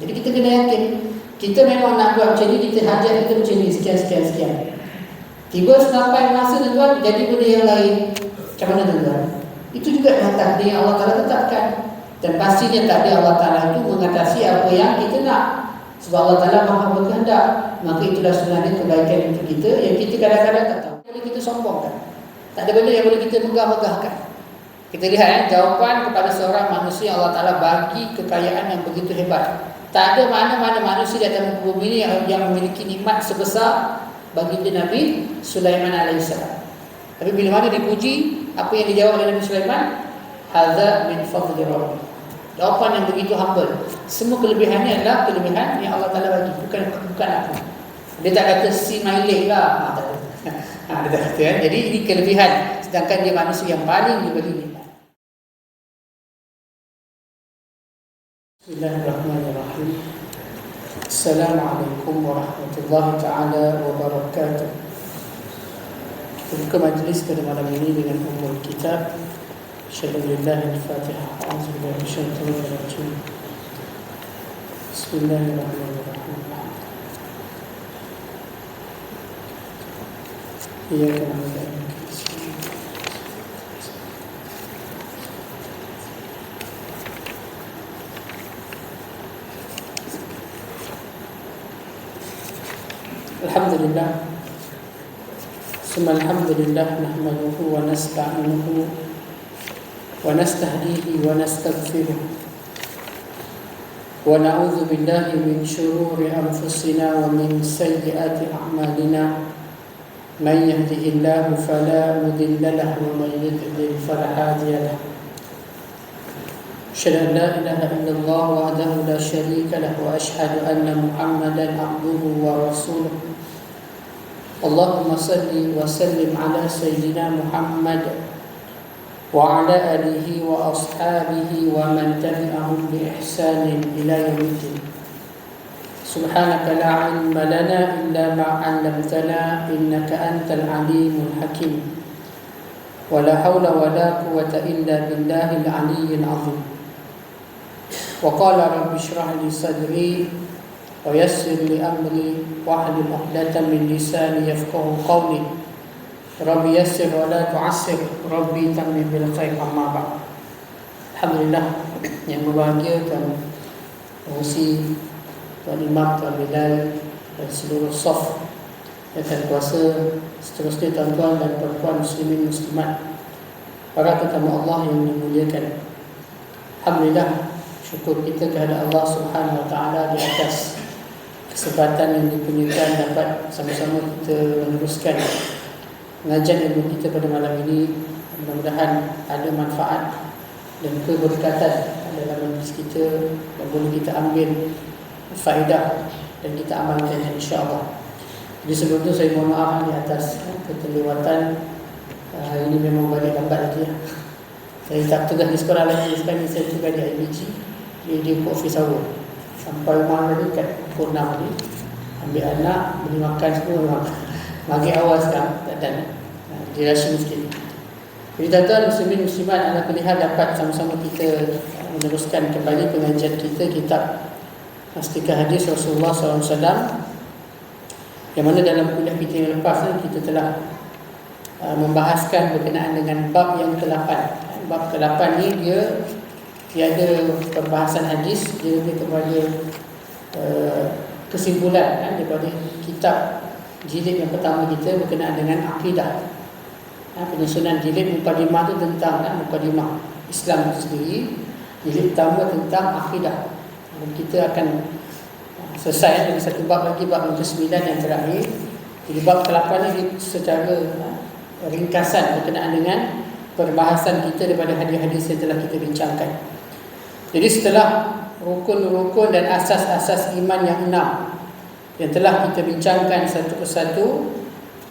Jadi kita kena yakin, kita memang nak buat macam ni, kita hajat kita macam ni, sekian. Tiba sampai masa tuan jadi benda yang lain, macam mana tuan? Itu juga adalah takdir yang Allah Ta'ala tetapkan. Dan pastinya takdir Allah Ta'ala itu mengatasi apa yang kita nak. Sebab Allah Ta'ala maha berkehendak. Maka itulah sebenarnya kebaikan untuk kita yang kita kadang-kadang tak tahu. Boleh kita sombongkan. Tak ada benda yang boleh kita megah-megahkan. Kita lihat jawapan kepada seorang manusia Allah Ta'ala bagi kekayaan yang begitu hebat. Tak ada mana-mana manusia di atas muka bumi ini yang memiliki nikmat sebesar baginda Nabi Sulaiman alaihissalam. Tapi bila mana dipuji, apa yang dijawab oleh Nabi Sulaiman? Hadza min fadli rabbi. Jawapan yang begitu humble. Semua kelebihannya adalah kelebihan yang Allah Ta'ala bagi, bukan aku. Dia tak kata si my leg lah. Tak ada. Dia tak kata Jadi ini kelebihan, sedangkan dia manusia yang paling diberi nikmat. Bismillahirrahmanirrahim. Assalamualaikum warahmatullahi ta'ala wabarakatuh. Kita buka majlis pada malam ini dengan umul kitab Syahadulillah al-Fatihah. A'udzubillahi minasyaitonir rajim. Bismillahirrahmanirrahim. Iyyaka na'budu wa iyyaka nasta'in. Alhamdulillah. Summa alhamdulillah nahmaduhu wa nasta'inuhu wa nastahdihi wa nastaghfiruh wa na'udzu billahi min shururi anfusina wa min sayyiati a'malina. Man yahdihillahu fala mudilla lahu wa man yudlil fala hadiya lahu. Asyhadu an la ilaha illallah wahdahu la syarika lahu wa asyhadu anna Muhammadan abduhu wa rasuluh. Allahumma salli wa sallim ala sayyidina Muhammad wa ala alihi wa ashabihi wa man tabi'ahum bi ihsanin ila yaumiddin. Subhanaka la ilma lana illa ma 'allamtana innaka antal alimul hakim. Wa la hawla wa la quwwata illa billahil aliyyil 'azim. Wa qala rabbi shrah li sadri wa yassir li amri wahlul 'uqdatam min lisani yafqahu qawli. Rabbi yassir wa la tu'assir, Rabbi tammim bil khair. Amma ba'd. Alhamdulillah, yang berbahagia Tuan Pengurusi, Tuan Imam, Tuan Bilal dan seluruh saf yang akan kuasa, seterusnya tuan-tuan dan puan-puan muslimin muslimat, para tetamu Allah yang dimuliakan. Alhamdulillah, syukur kita kepada Allah Subhanahu Wa Taala di atas kesempatan yang dikurniakan dapat sama-sama kita meneruskan pengajian ilmu kita pada malam ini. Mudah-mudahan ada manfaat dan keberkatan dalam majlis kita yang boleh kita ambil faedah dan kita amalkan insya-Allah. Jadi sebelum itu saya mohon maaf di atas keterlewatan. Ini memang balik lambat lagi ya. Saya tak tugas di sekolah lagi, sekarang saya tugas di IBG di office awal. Sampai rumah tadi kat pukul 6 tadi, ambil anak, beli makan semua. Maghrib awal sekarang tak ada. Dia rasa sikit. Jadi tuan-tuan muslimin muslimat, adalah pilihan dapat sama-sama kita meneruskan kembali pengajian kita kitab Astikah Hadis Rasulullah SAW, yang mana dalam kuliah kita yang lepas kita telah membahaskan berkenaan dengan bab yang ke-8. Bab ke-8 ni dia ada perbahasan hadis, dia lebih kepada kesimpulan daripada kitab jilid yang pertama kita berkenaan dengan akidah. Penyusunan jilid mukadimah tu tentang mukadimah Islam itu sendiri. Jilid pertama tentang akidah. Dan kita akan selesai dengan satu bab lagi, bab yang ke-9 yang terakhir. Jadi bab ke-8 ni secara ringkasan berkenaan dengan perbahasan kita daripada hadis-hadis yang telah kita bincangkan. Jadi setelah rukun-rukun dan asas-asas iman yang 6 yang telah kita bincangkan satu persatu,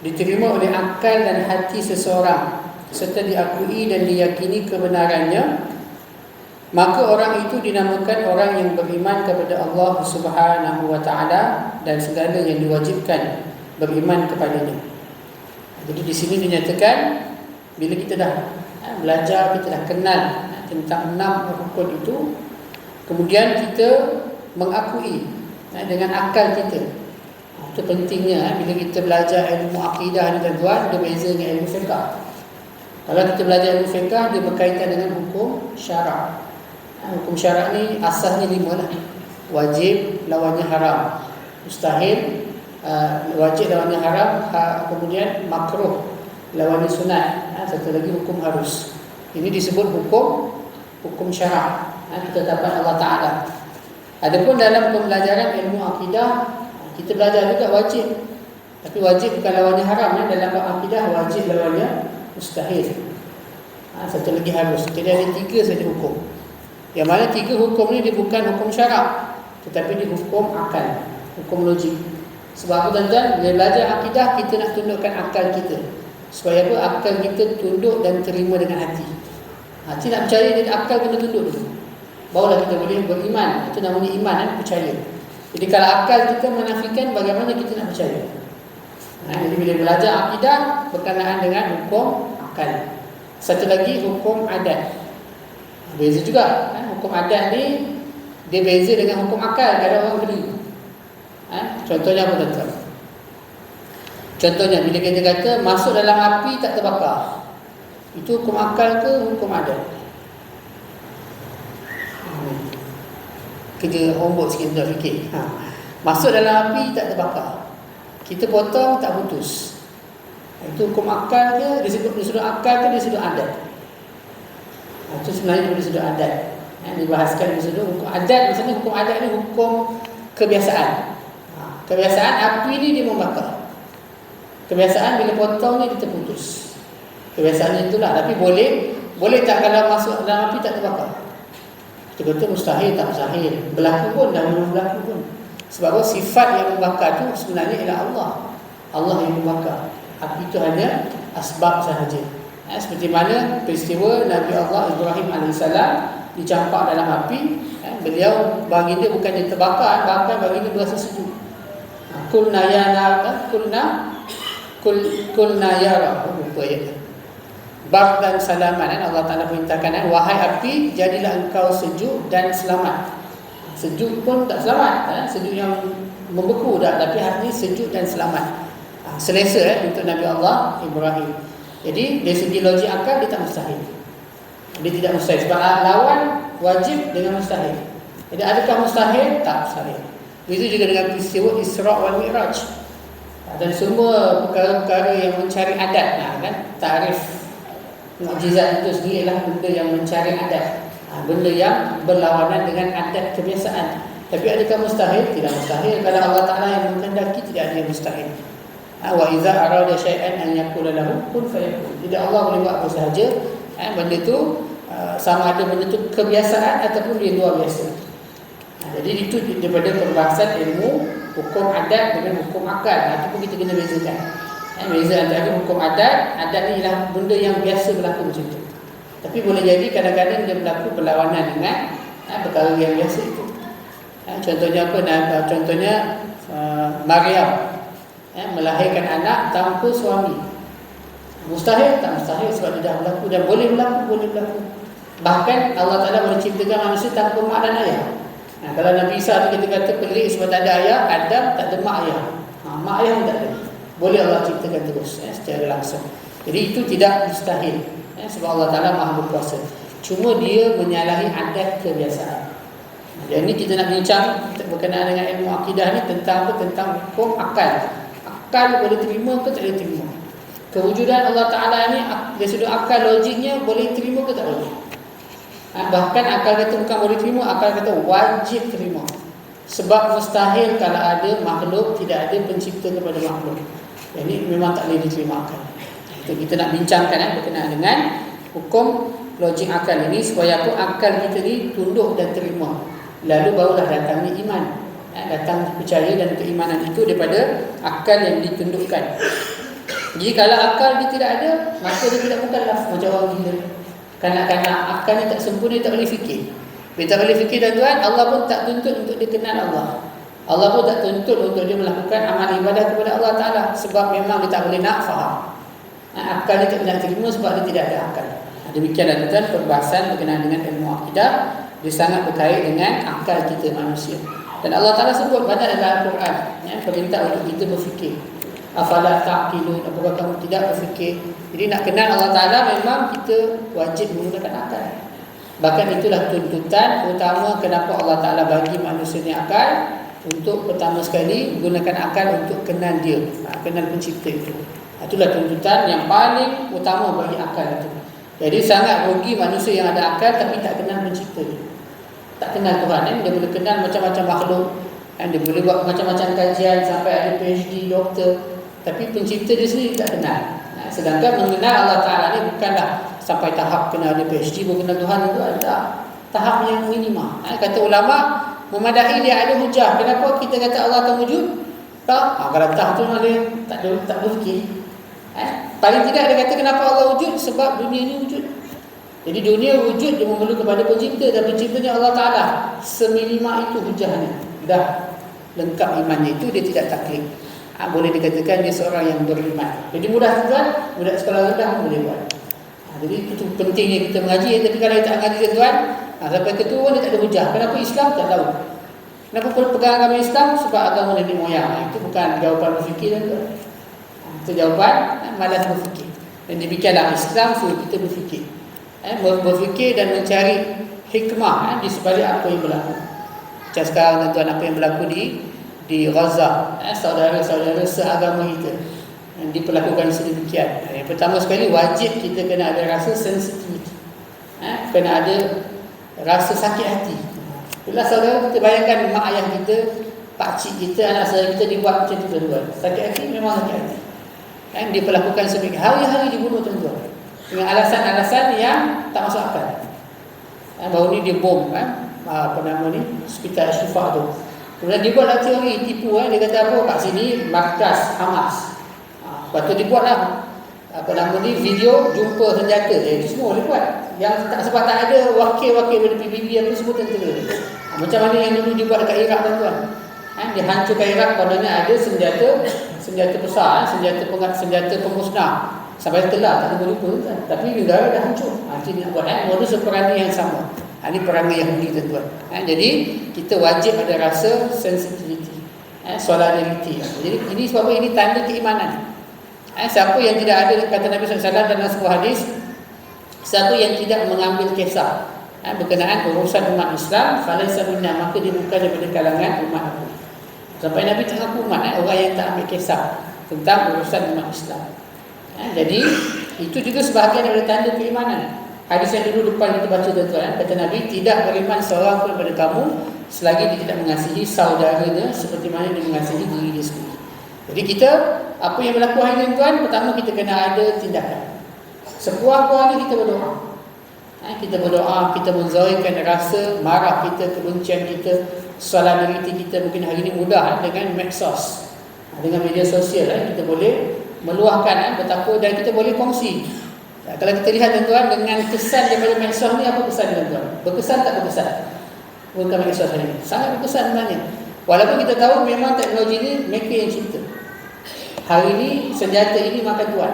diterima oleh akal dan hati seseorang serta diakui dan diyakini kebenarannya, maka orang itu dinamakan orang yang beriman kepada Allah Subhanahu Wa Taala dan segala yang diwajibkan beriman kepadanya. Jadi di sini dinyatakan bila kita dah belajar, kita dah kenal tentang 6 rukun itu, kemudian kita mengakui dengan akal kita. Itu pentingnya bila kita belajar ilmu akidah ni tuan-tuan, dia beza dengan ilmu fiqh. Kalau kita belajar ilmu fiqh, dia berkaitan dengan hukum syarak. Hukum syarak ni asasnya 5 lah. Wajib lawannya haram, mustahil wajib lawannya haram, kemudian makruh lawannya sunat, satu lagi hukum harus. Ini disebut hukum syarak, ketetapan Allah Ta'ala. Adapun dalam pembelajaran ilmu akidah, kita belajar juga wajib. Tapi wajib bukan lawannya haram. Dalam akidah wajib lawannya mustahil. Satu lagi harus. Jadi ada 3 saja hukum. Yang mana 3 hukum ni dia bukan hukum syarak, tetapi dia hukum akal, hukum logik. Sebab apa tuan-tuan? Bila belajar akidah, kita nak tundukkan akal kita. Supaya apa? Akal kita tunduk dan terima dengan hati. Hati nak percaya, dia akal kena tunduk dulu, barulah kita boleh beriman. Itu namanya iman, percaya. Jadi kalau akal kita menafikan, bagaimana kita nak percaya? Jadi bila belajar akidah berkenaan dengan hukum akal. Satu lagi hukum adat. Beza juga. Hukum adat ni dia beza dengan hukum akal kalau orang beli. Contohnya apa tuan-tuan? Contohnya bila kita kata masuk dalam api tak terbakar, itu hukum akal ke hukum adat? Kerja homework sikit dah fikir. Masuk dalam api tak terbakar, kita potong tak putus, itu hukum akal ke? Di sudut akal ke di sudut adat? Itu sebenarnya di sudut adat. Dibahaskan di sudut hukum adat. Maksudnya hukum adat ni hukum kebiasaan. Kebiasaan api ni dia membakar. Kebiasaan bila potong ni dia terputus. Kebiasaannya itulah. Tapi boleh tak kalau masuk dalam api tak terbakar? Kita kata mustahil, tak mustahil. Berlaku pun dan belum berlaku pun. Sebab apa? Sifat yang membakar tu sebenarnya ialah Allah. Allah yang membakar. Api itu hanya asbab sahaja. Seperti mana peristiwa Nabi Allah Ibrahim AS dicampak dalam api. Beliau baginda bukan dia terbakar, bahkan baginda berasa sejuk. Kulna ya nar, kulna ya rab. Lupa ayat. Bab dan salaman. Allah Ta'ala perintahkan, wahai api, jadilah engkau sejuk dan selamat. Sejuk pun tak selamat, sejuk yang membeku dah, tapi hari ini sejuk dan selamat. Selesa untuk Nabi Allah Ibrahim. Jadi dari segi logik akal dia tak mustahil. Dia tidak mustahil sebab lawan wajib dengan mustahil. Jadi adakah mustahil? Tak mustahil. Begitu juga dengan peristiwa Isra' wal Mi'raj. Dan semua perkara-perkara yang mencari adat, kan? Ta'rif mukjizat itu sendiri adalah benda yang mencari adat, benda yang berlawanan dengan adat kebiasaan. Tapi adakah mustahil? Tidak mustahil. Kalau Allah Ta'ala yang menghendaki, tidak ada yang mustahil. Wa iza arada syai'an an yaqula lahu kun fayakun. Tidak, Allah boleh buat apa sahaja. Benda tu sama ada benda tu kebiasaan ataupun dia luar biasa. Jadi itu daripada perbahasan ilmu hukum adat dengan hukum akal. Itu pun kita kena bezakan. Beza antara hukum adat ni ialah benda yang biasa berlaku macam tu. Tapi boleh jadi kadang-kadang dia berlaku berlawanan dengan perkara yang biasa itu. Contohnya apa? Contohnya Maryam melahirkan anak tanpa suami. Mustahil? Tak mustahil sebab dia dah berlaku. Dan boleh berlaku. Bahkan Allah Ta'ala boleh ciptakan manusia tanpa mak dan ayah. Kalau Nabi Isa tu kita kata pelik sebab tak ada ayah, Adam tak ada mak ayah. Mak ayah pun tak ada. Boleh Allah ciptakan terus secara langsung. Jadi itu tidak mustahil, sebab Allah Ta'ala Maha berkuasa. Cuma dia menyalahi adat kebiasaan. Jadi ini kita nak bincang berkenaan dengan ilmu akidah ni tentang apa? Tentang hukum akal. Akal boleh terima ke tak boleh terima? Kewujudan Allah Ta'ala ni dari sudut akal logiknya boleh terima ke tak boleh? Bahkan akal kata bukan boleh terima, akal kata wajib terima. Sebab mustahil kalau ada makhluk, tidak ada pencipta kepada makhluk. Jadi memang tak boleh diterima akal. Itu kita nak bincangkan berkenaan dengan hukum logik akal ini supaya apa? Akal kita ni tunduk dan terima. Lalu barulah datangnya iman. Datang percaya dan keimanan itu daripada akal yang ditundukkan. Jadi kalau akal dia tidak ada, maka dia tidak mukallaf macam orang gila. Kanak-kanak akal ni tak sempurna, dia tak boleh fikir. Dia tak boleh fikir tuan-tuan, Allah pun tak tuntut untuk dia kenal Allah. Allah pun tak tuntut untuk dia melakukan amal ibadah kepada Allah Ta'ala. Sebab memang dia tak boleh nak faham. Akal dia tak boleh nak terima sebab dia tidak ada akal. Demikianlah tuan-tuan perbahasan berkenaan dengan ilmu akidah. Dia sangat berkait dengan akal kita manusia. Dan Allah Ta'ala sebut banyak dalam Al-Quran, perintah untuk kita berfikir. Afala ta'qilun, apakah kamu tidak berfikir? Jadi nak kenal Allah Ta'ala memang kita wajib menggunakan akal. Bahkan itulah tuntutan utama kenapa Allah Ta'ala bagi manusia ni akal, untuk pertama sekali gunakan akal untuk kenal dia, kenal pencipta itu. Itulah tuntutan yang paling utama bagi akal itu. Jadi sangat rugi manusia yang ada akal tapi tak kenal pencipta dia, tak kenal Tuhan. Dia boleh kenal macam-macam makhluk, dia boleh buat macam-macam kajian sampai ada PhD, doktor, tapi pencipta dia sendiri tak kenal. Sedangkan mengenal Allah Ta'ala ni bukanlah sampai tahap kenal ada PhD baru kenal Tuhan, itu ada tahap yang minima. Kata ulama, memadai dia ada hujah. Kenapa kita kata Allah akan wujud? Tak, kalau tak tu tak berfikir. Paling tidak dia kata kenapa Allah wujud? Sebab dunia ni wujud. Jadi dunia wujud dia memerlukan kepada pencipta, dan penciptanya Allah Ta'ala. Seminima itu hujahnya, dah lengkap imannya, itu dia tidak taklid. Boleh dikatakan dia seorang yang beriman. Jadi mudah tuan, mudah sekolah rendah pun boleh buat. Jadi itu pentingnya kita mengaji. Tapi kalau dia tak mengaji tuan, sampai ketua dia tak ada hujah. Kenapa Islam? Tak tahu. Kenapa pegang agama Islam? Sebab agama nenek moyang. Itu bukan jawapan berfikir tuan. Itu jawapan malas berfikir. Dan demikianlah Islam suruh kita berfikir, berfikir dan mencari hikmah di sebalik apa yang berlaku. Macam sekarang tuan, apa yang berlaku di Gaza, saudara-saudara seagama kita yang diperlakukan sedemikian. Yang pertama sekali, wajib kita kena ada rasa sensitivity, kena ada rasa sakit hati. Bila saudara kita bayangkan mak ayah kita, pakcik kita, anak saudara kita dibuat macam tu tuan-tuan, sakit hati, memang sakit hati. Diperlakukan sedemikian, hari-hari dibunuh tuan-tuan dengan alasan-alasan yang tak masuk akal. Baru ni dia bom hospital Syifa tu. Kemudian dibuatlah teori tipu, dia kata apa, kat sini markas Hamas. Lepas tu dibuatlah video jumpa senjata. Itu semua boleh buat. Yang tak, sebab tak ada wakil-wakil dari PBB apa semua tentera. Macam mana yang dulu dibuat dekat Iraq tuan-tuan. Dia hancurkan Iraq, padanya ada senjata besar, senjata pemusnah. Sampai telah tak ada lupa kan. Tapi negara dah hancur. Nanti nak buat modus perangai yang sama. Ini perangai Yahudi tuan-tuan. Jadi kita wajib ada rasa sensitivity, solidarity. Jadi ini sebab ini tanda keimanan. Siapa yang tidak ada, kata Nabi SAW dalam sebuah hadis, siapa yang tidak mengambil kisah berkenaan urusan umat Islam, falaysa minna, maka dia bukan daripada kalangan umat aku. Sampai Nabi tengah umat orang yang tak ambil kisah tentang urusan umat Islam. Jadi itu juga sebahagian daripada tanda keimanan. Hadis yang dulu depan kita baca tuan-tuan, kata Nabi, tidak beriman seorang pun daripada kamu selagi dia tidak mengasihi saudaranya seperti mana dia mengasihi diri dia sendiri. Jadi kita, apa yang berlaku hari ini tuan, pertama kita kena ada tindakan. Sekurang-kurangnya kita berdoa. Kita berdoa, kita menzahirkan rasa marah kita, kebencian kita, solidariti kita. Mungkin hari ini mudah dengan medsos, dengan media sosial, kita boleh meluahkan betapa, dan kita boleh kongsi. Kalau kita lihat tuan-tuan, dengan kesan daripada medsos ni, apa kesan tuan-tuan? Berkesan tak berkesan? Bukan medsos hari ini, sangat berkesan sebenarnya. Walaupun kita tahu memang teknologi ni mereka yang cipta. Hari ini senjata ini makan tuan.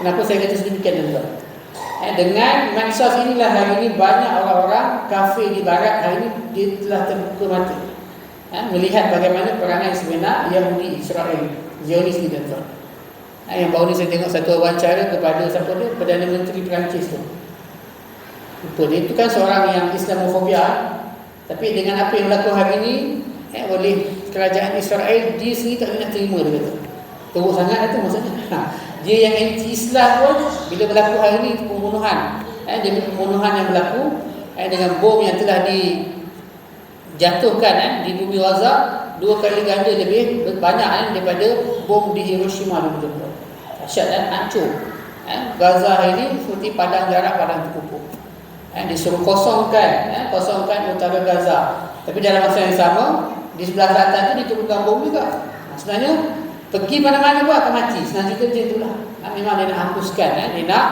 Kenapa saya kata sedemikian tuan-tuan? Dengan medsos inilah hari ini banyak orang-orang kafir di barat hari ini dia telah terbuka mata, melihat bagaimana perangai sebenar Yahudi Israel, Zionis ni tuan-tuan. Yang baru ni saya tengok satu wawancara kepada siapa dia, Perdana Menteri Perancis tu. Lupa dia, itu kan seorang yang Islamofobia. Tapi dengan apa yang berlaku hari ini oleh kerajaan Israel, dia sendiri tak nak terima, dia kata. Teruk sangat itu maksudnya. Dia yang anti-Islam pun bila berlaku hari ini pembunuhan, dia pembunuhan yang berlaku dengan bom yang telah dijatuhkan di bumi Gaza 2 kali ganda lebih banyak daripada bom di Hiroshima dulu. Dahsyat dan hancur. Gaza hari ini seperti padang jarak, padang terpupuk. Disuruh kosongkan utara Gaza. Tapi dalam masa yang sama di sebelah selatan tu diturunkan bom juga. Sebenarnya pergi mana-mana pun akan mati. Senang cerita macam itulah. Memang dia nak hapuskan. Dia nak,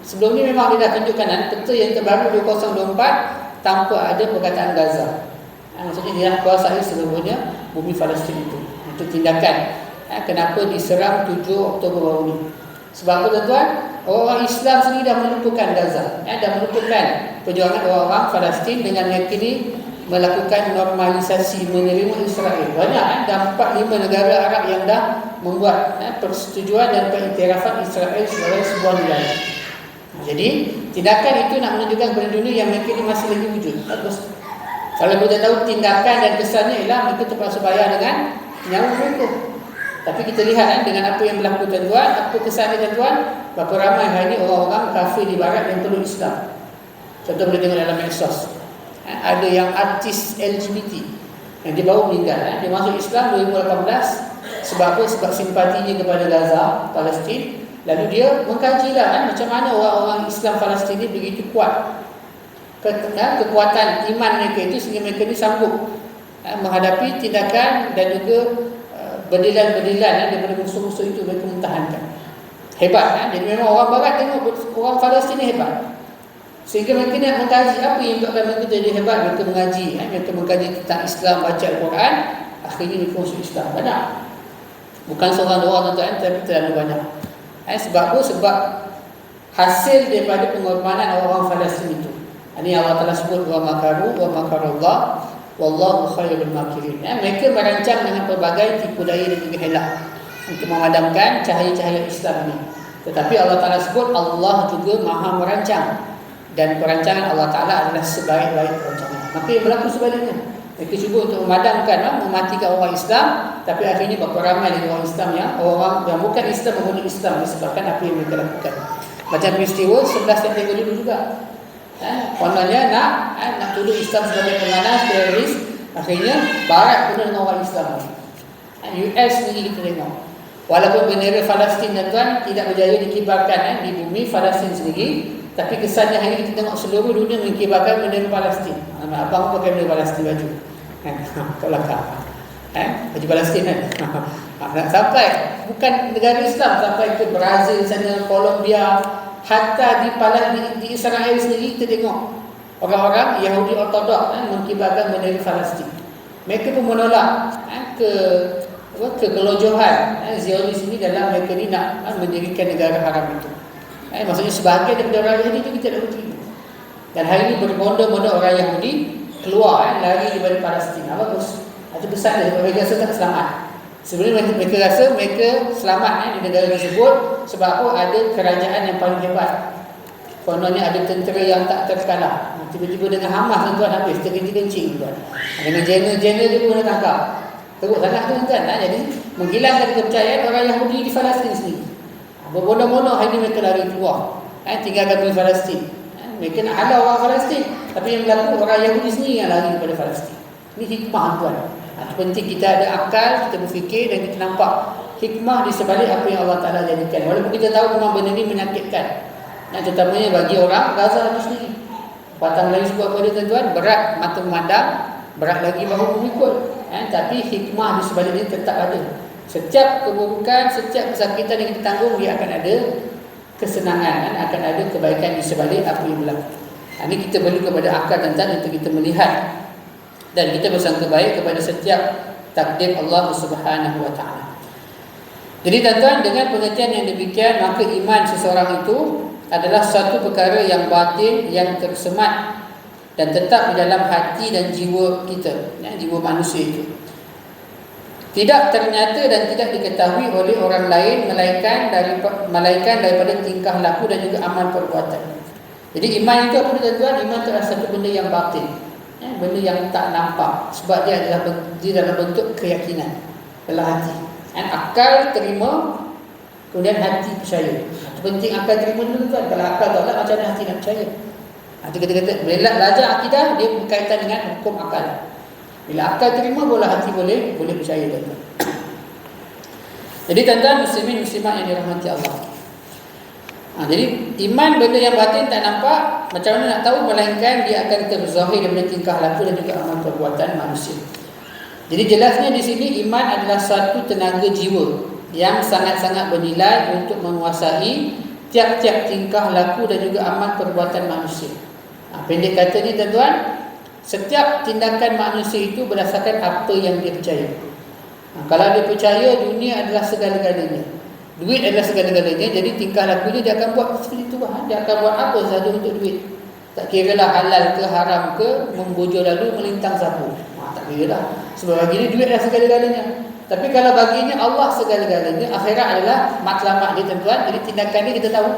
sebelum ni memang dia dah tunjukkan peta yang terbaru 2024 tanpa ada perkataan Gaza. Maksudnya dia nak kuasai seluruhnya bumi Palestin itu. Itu tindakan kenapa diserang 7 Oktober baru ni. Sebab apa tuan-tuan? Orang Islam sendiri dah melupakan Gaza, dah melupakan perjuangan orang-orang Palestin dengan meyakini melakukan normalisasi, menerima Israel. Banyak dah 4-5 negara Arab yang dah membuat persetujuan dan pengiktirafan Israel sebagai sebuah negara. Jadi tindakan itu nak menunjukkan kepada dunia yang mereka ini masih lagi wujud. Bagus. Kalau kita tahu tindakan dan kesannya ialah mereka terpaksa bayar dengan nyawa mereka. Tapi kita lihat dengan apa yang berlaku tuan-tuan, apa kesannya tuan-tuan, berapa ramai hari ini orang-orang kafir di barat yang peluk Islam. Contoh boleh tengok dalam medsos. Ada yang artis LGBT yang dia baru meninggal. Dia masuk Islam 2018. Sebab apa? Sebab simpatinya kepada Gaza, Palestin. Lalu dia mengkajilah macam mana orang-orang Islam Palestin ini begitu kuat kekuatan iman mereka itu sehingga mereka ini sanggup menghadapi tindakan dan juga bedilan-bedilan daripada musuh-musuh itu mereka mentahankan. Hebat. Jadi memang orang barat tengok orang Palestin ini hebat. Sehingga mereka nak mengkaji apa yang menyebabkan mereka jadi hebat. Mereka mengaji, mereka mengkaji tentang Islam, baca Al-Quran. Akhirnya mereka masuk Islam. Banyak. Bukan seorang dua orang tuan-tuan, tapi terlalu banyak. Sebab apa? Sebab hasil daripada pengorbanan orang-orang Palestin itu. Ini Allah Ta'ala sebut wa makaru wa makarullah wallahu khairul makirin. Mereka merancang dengan pelbagai tipu daya dan juga hilah untuk memadamkan cahaya-cahaya Islam ini. Tetapi Allah Ta'ala sebut Allah juga maha merancang. Dan perancangan Allah Ta'ala adalah sebaik-baik perancangan. Maka yang berlaku sebaliknya. Mereka cuba untuk memadamkan, mematikan orang Islam. Tapi akhirnya berapa ramai dari orang Islam orang yang bukan Islam membunuh Islam disebabkan apa yang mereka lakukan. Macam peristiwa 11 September dulu juga. Kononnya nak tuduh Islam sebagai pengganas, teroris. Akhirnya barat penuh dengan orang Islam. US sendiri kita tengok. Walaupun bendera Palestin dan tuan tidak berjaya dikibarkan di bumi Palestin sendiri, tapi kesannya hari ini kita tengok seluruh dunia mengibarkan bendera Palestin. Abang pakai bendera Palestin baju. Kat belakang. Baju Palestin kan. Sampai bukan negara Islam, sampai ke Brazil sana, Colombia, hatta di Israel sendiri kita tengok orang-orang Yahudi Ortodok mengibarkan bendera Palestin. Mereka pun menolak kegelojohan Zionis ini dalam mereka ni nak mendirikan negara haram itu. Maksudnya sebahagian daripada orang Yahudi itu kita tak terima. Dan hari ini berbondong-bondong orang Yahudi keluar lari daripada Palestin. Bagus. Itu besar dia sebab mereka rasa tak selamat. Sebenarnya mereka rasa mereka selamat di negara tersebut sebab apa? Ada kerajaan yang paling hebat. Kononnya ada tentera yang tak terkalah. Tiba-tiba dengan Hamas tuan habis terkencing-kencing tuan. Dengan jener-jener dia pun tangkap. Teruk sangat tuan. Jadi menghilangkan kepercayaan orang Yahudi di Palestin sendiri. Berbondong-bondong hari ini mereka lari keluar, tinggalkan bumi Palestin. Mereka nak halau orang Palestin, tapi yang berlaku orang Yahudi sendiri yang lari daripada Palestin. Ini hikmah tuan. Penting kita ada akal, kita berfikir dan kita nampak hikmah di sebalik apa yang Allah Ta'ala jadikan. Walaupun kita tahu memang benda ini menyakitkan, terutamanya bagi orang Gaza itu sendiri. Patang lain sebuah pada tuan-tuan, berat mata memandang, berat lagi bahu memikul. Tapi hikmah di sebalik ini tetap ada. Setiap keburukan, setiap kesakitan yang kita tanggung, dia akan ada kesenangan, akan ada kebaikan di sebalik apa yang berlaku. Ini kita perlu kepada akal tuan-tuan untuk kita melihat dan kita bersangka baik kepada setiap takdir Allah Subhanahu Wa Taala. Jadi tuan-tuan, dengan pengertian yang demikian, maka iman seseorang itu adalah satu perkara yang batin, yang tersemat dan tetap di dalam hati dan jiwa kita, jiwa manusia itu. Tidak ternyata dan tidak diketahui oleh orang lain melainkan daripada tingkah laku dan juga amal perbuatan. Jadi iman itu apa tuan-tuan? Iman itu adalah satu benda yang batin, benda yang tak nampak, sebab dia adalah dalam bentuk keyakinan dalam hati. Akal terima, kemudian hati percaya. Itu penting akal terima dulu tuan. Kalau akal tolak, macam mana hati nak percaya? Itu kata-kata belajar akidah, dia berkaitan dengan hukum akal. Bila akal terima, bola hati boleh percaya tuan-tuan. Jadi tuan-tuan, muslimin muslimat yang dirahmati Allah. Jadi iman benda yang batin tak nampak, macam mana nak tahu? Melainkan dia akan terzahir daripada tingkah laku dan juga amal perbuatan manusia. Jadi jelasnya di sini iman adalah satu tenaga jiwa yang sangat-sangat bernilai untuk menguasai tiap-tiap tingkah laku dan juga amal perbuatan manusia. Pendek kata ni tuan-tuan, setiap tindakan manusia itu berdasarkan apa yang dia percaya. Kalau dia percaya dunia adalah segala-galanya, duit adalah segala-galanya, jadi tingkah lakunya dia akan buat seperti itu. Dia akan buat apa sahaja untuk duit. Tak kira lah halal ke haram ke, membujur lalu melintang sapu. Tak kira lah. Sebab bagi dia duit dah segala-galanya. Tapi kalau baginya Allah segala-galanya, akhirat adalah matlamat dia tuan-tuan. Jadi tindakan dia kita tahu,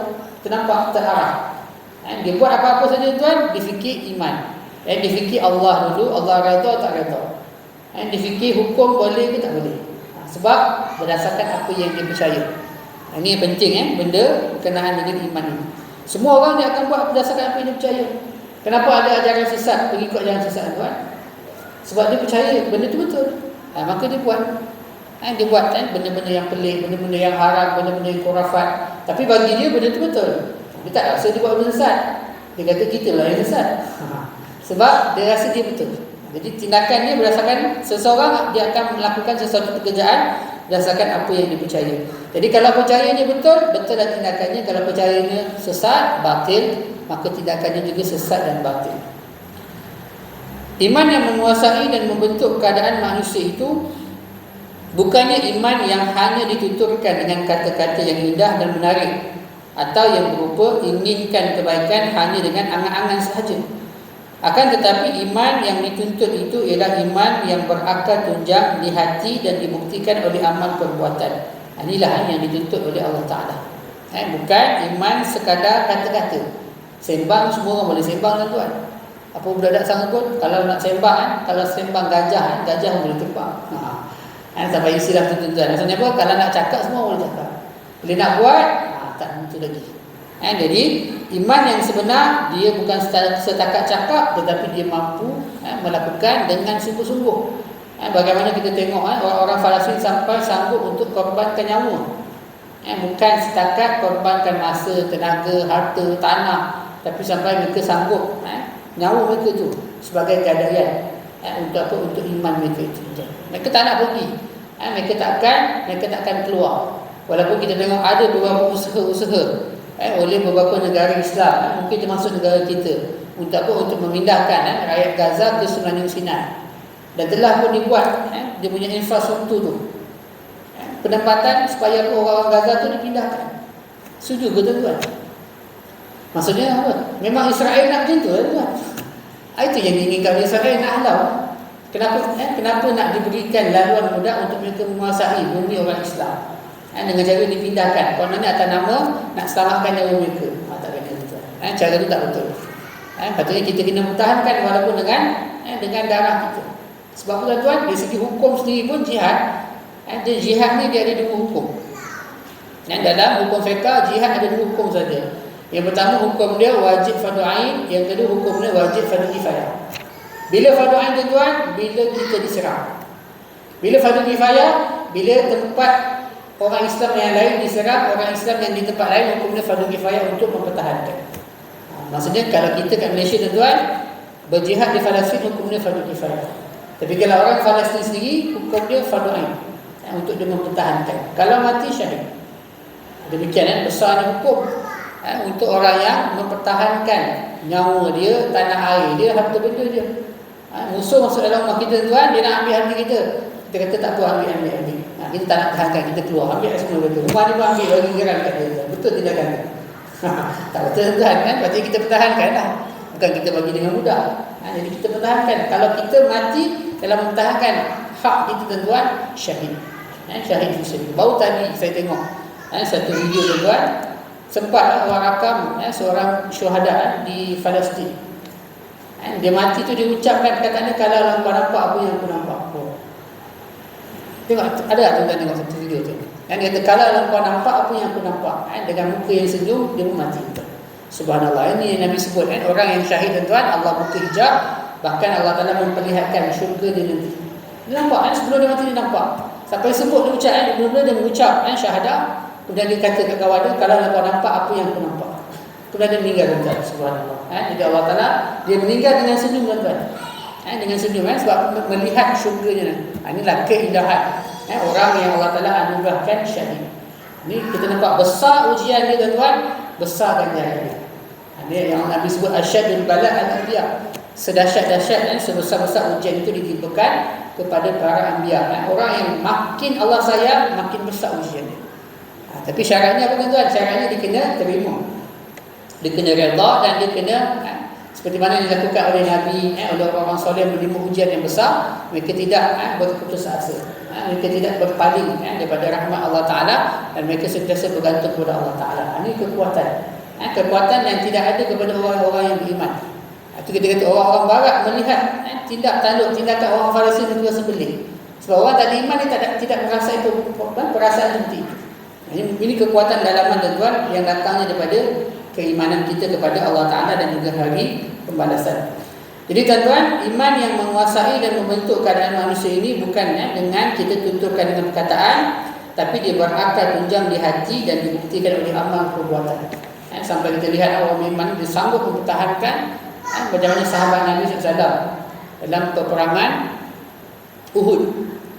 kita nampak, terarah. Dia buat apa-apa saja tuan, dia fikir iman. Dia fikir Allah dulu, Allah redha tak redha. Dia fikir hukum boleh ke tak boleh. Sebab berdasarkan apa yang dia percaya. Ini yang penting benda berkenaan dengan iman ini. Semua orang dia akan buat berdasarkan apa yang dia percaya. Kenapa ada ajaran sesat, pengikut ajaran sesat tuan? Sebab dia percaya benda itu betul. Maka dia buat. Dia buat benda-benda yang pelik, benda-benda yang haram, benda-benda yang khurafat. Tapi bagi dia benda itu betul. Dia tak rasa dia buat benda sesat. Dia kata kita lah yang sesat. Sebab dia rasa dia betul. Jadi tindakan dia berdasarkan seseorang, dia akan melakukan sesuatu pekerjaan berdasarkan apa yang dia percaya. Jadi kalau percayanya betul, betul lah tindakannya. Kalau percayanya sesat, batil, maka tindakannya juga sesat dan batil. Iman yang menguasai dan membentuk keadaan manusia itu bukannya iman yang hanya dituturkan dengan kata-kata yang indah dan menarik, atau yang berupa inginkan kebaikan hanya dengan angan-angan sahaja. Akan tetapi iman yang dituntut itu ialah iman yang berakar tunjang di hati dan dibuktikan oleh amal perbuatan. Inilah yang dituntut oleh Allah Ta'ala. Bukan iman sekadar kata-kata. Sembang, semua orang boleh sembang tuan-tuan. Apa budak-budak sanggup pun, kalau nak sembang kalau sembang gajah, gajah boleh terbang. Sampai istilah tu tuan-tuan. Maksudnya apa? Kalau nak cakap, semua boleh cakap. Bila nak buat, tak tentu lagi. Jadi iman yang sebenar, dia bukan setakat cakap, tetapi dia mampu melakukan dengan sungguh-sungguh. Bagaimana kita tengok orang-orang Palestin sampai sanggup untuk korbankan nyawa. Bukan setakat korbankan masa, tenaga, harta, tanah, tapi sampai mereka sanggup nyawa mereka tu sebagai gadaian untuk apa? Untuk iman mereka itu. Mereka tak nak pergi. Mereka takkan keluar. Walaupun kita tengok ada beberapa usaha-usaha oleh beberapa negara Islam, mungkin termasuk negara kita, untuk apa? Untuk memindahkan rakyat Gaza ke Semenanjung Sinai. Dan telah pun dibuat dia punya infrastruktur tu, penempatan supaya orang-orang Gaza tu dipindahkan. Setuju ke tuan-tuan? Maksudnya apa? Memang Israel nak macam tu tuan. Itu yang diinginkan Israel, nak halau. Kenapa nak diberikan laluan mudah untuk mereka menguasai bumi orang Islam dengan cara dipindahkan? Kononnya atas nama nak selamatkan nyawa mereka. Tak kena betul. Cara itu tak betul. Patutnya kita kena mempertahankan walaupun dengan darah kita. Sebab tuan-tuan, dari segi hukum sendiri pun jihad, jihad ni dia ada dua hukum. Dalam hukum fiqh, jihad ada dua hukum saja. Yang pertama hukum dia wajib fardu ain, yang kedua hukum dia wajib fardu kifayah. Bila fardu ain tuan-tuan? Bila kita diserang. Bila fardu kifayah? Bila tempat orang Islam yang lain diserang, orang Islam yang di tempat lain, hukum dia fardu kifayah untuk mempertahankan. Maksudnya kalau kita kat Malaysia tuan-tuan, berjihad di Palestin, hukum dia fardu kifayah. Tapi kalau orang Palestin sendiri, hukum dia fardu ain, untuk dia mempertahankan. Kalau mati syahid. Demikian besarnya hukum untuk orang yang mempertahankan nyawa dia, tanah air dia, harta benda dia. Musuh masuk dalam rumah kita tuan, dia nak ambil harta kita. Kita kata tak apa, ambil. Kita tak nak tahankan, kita keluar, ambil semua benda. Rumah dia pun ambil, bagi geran kat dia. Betul tindakan dia? Tak betul tuan kan? Berarti kita pertahankan lah. Bukan kita bagi dengan mudah. Jadi kita pertahankan. Kalau kita mati dalam mempertahankan hak kita tuan, syahid. Syahid fisabilillah. Baru tadi saya tengok satu video tuan, sempat orang rakam seorang syuhada di Palestin. Dia mati tu dia ucapkan perkataan, kalau kau nampak apa yang aku nampak. Tengok, ada tak tuan-tuan tengok satu video tu? Dia kata, kalau kau nampak apa yang aku nampak, dengan muka yang senyum, dia pun mati. Subhanallah, ini yang Nabi sebut, orang yang syahid tuan-tuan, Allah buka hijab, bahkan Allah Ta'ala memperlihatkan syurga dia nanti. Dia nampak, sebelum dia mati dia nampak. Sampai sebut dia ucap, mula-mula dia mengucap syahadah. Kemudian dia kata ke kawan dia, kalau kau nampak apa yang aku nampak. Kemudian dia meninggal tuan-tuan. Subhanallah. Jadi Allah Ta'ala, dia meninggal dengan senyum tuan-tuan. Dengan senyum, sebab melihat syurganya. Inilah keindahan orang yang Allah Ta'ala anugerahkan syahid. Ini kita nampak besar ujian dia tuan-tuan, besar ganjaran dia. Ini yang Nabi sebut asyadul bala al-anbiya. Sedahsyat-dahsyat sebesar-besar ujian itu ditimpakan kepada para anbiya. Orang yang makin Allah sayang, makin besar ujian dia. Tapi syaratnya apa tuan-tuan? Syaratnya dia kena terima, dia kena redha, dan dia kena Seperti mana yang dilakukan oleh Nabi, oleh orang-orang soleh menerima ujian yang besar, mereka tidak berputus asa, mereka tidak berpaling daripada rahmat Allah Ta'ala, dan mereka sentiasa bergantung kepada Allah Ta'ala. Ini kekuatan, kekuatan yang tidak ada kepada orang-orang yang beriman. Itu kita kata orang-orang barat melihat tindak tanduk, tindakan orang Farisi itu sembelih. Sebab orang tak beriman dia tidak merasa itu perasaan seperti itu. Ini kekuatan dalaman tuan yang datangnya daripada keimanan kita kepada Allah Ta'ala dan juga hari pembalasan. Jadi tuan-tuan, iman yang menguasai dan membentuk keadaan manusia ini bukan dengan kita tuturkan dengan perkataan, tapi dia berakar tunjang di hati dan dibuktikan oleh amal perbuatan. Sampai kita lihat orang beriman dia sanggup mempertahankan bagaimana sahabat Nabi SAW dalam peperangan Uhud.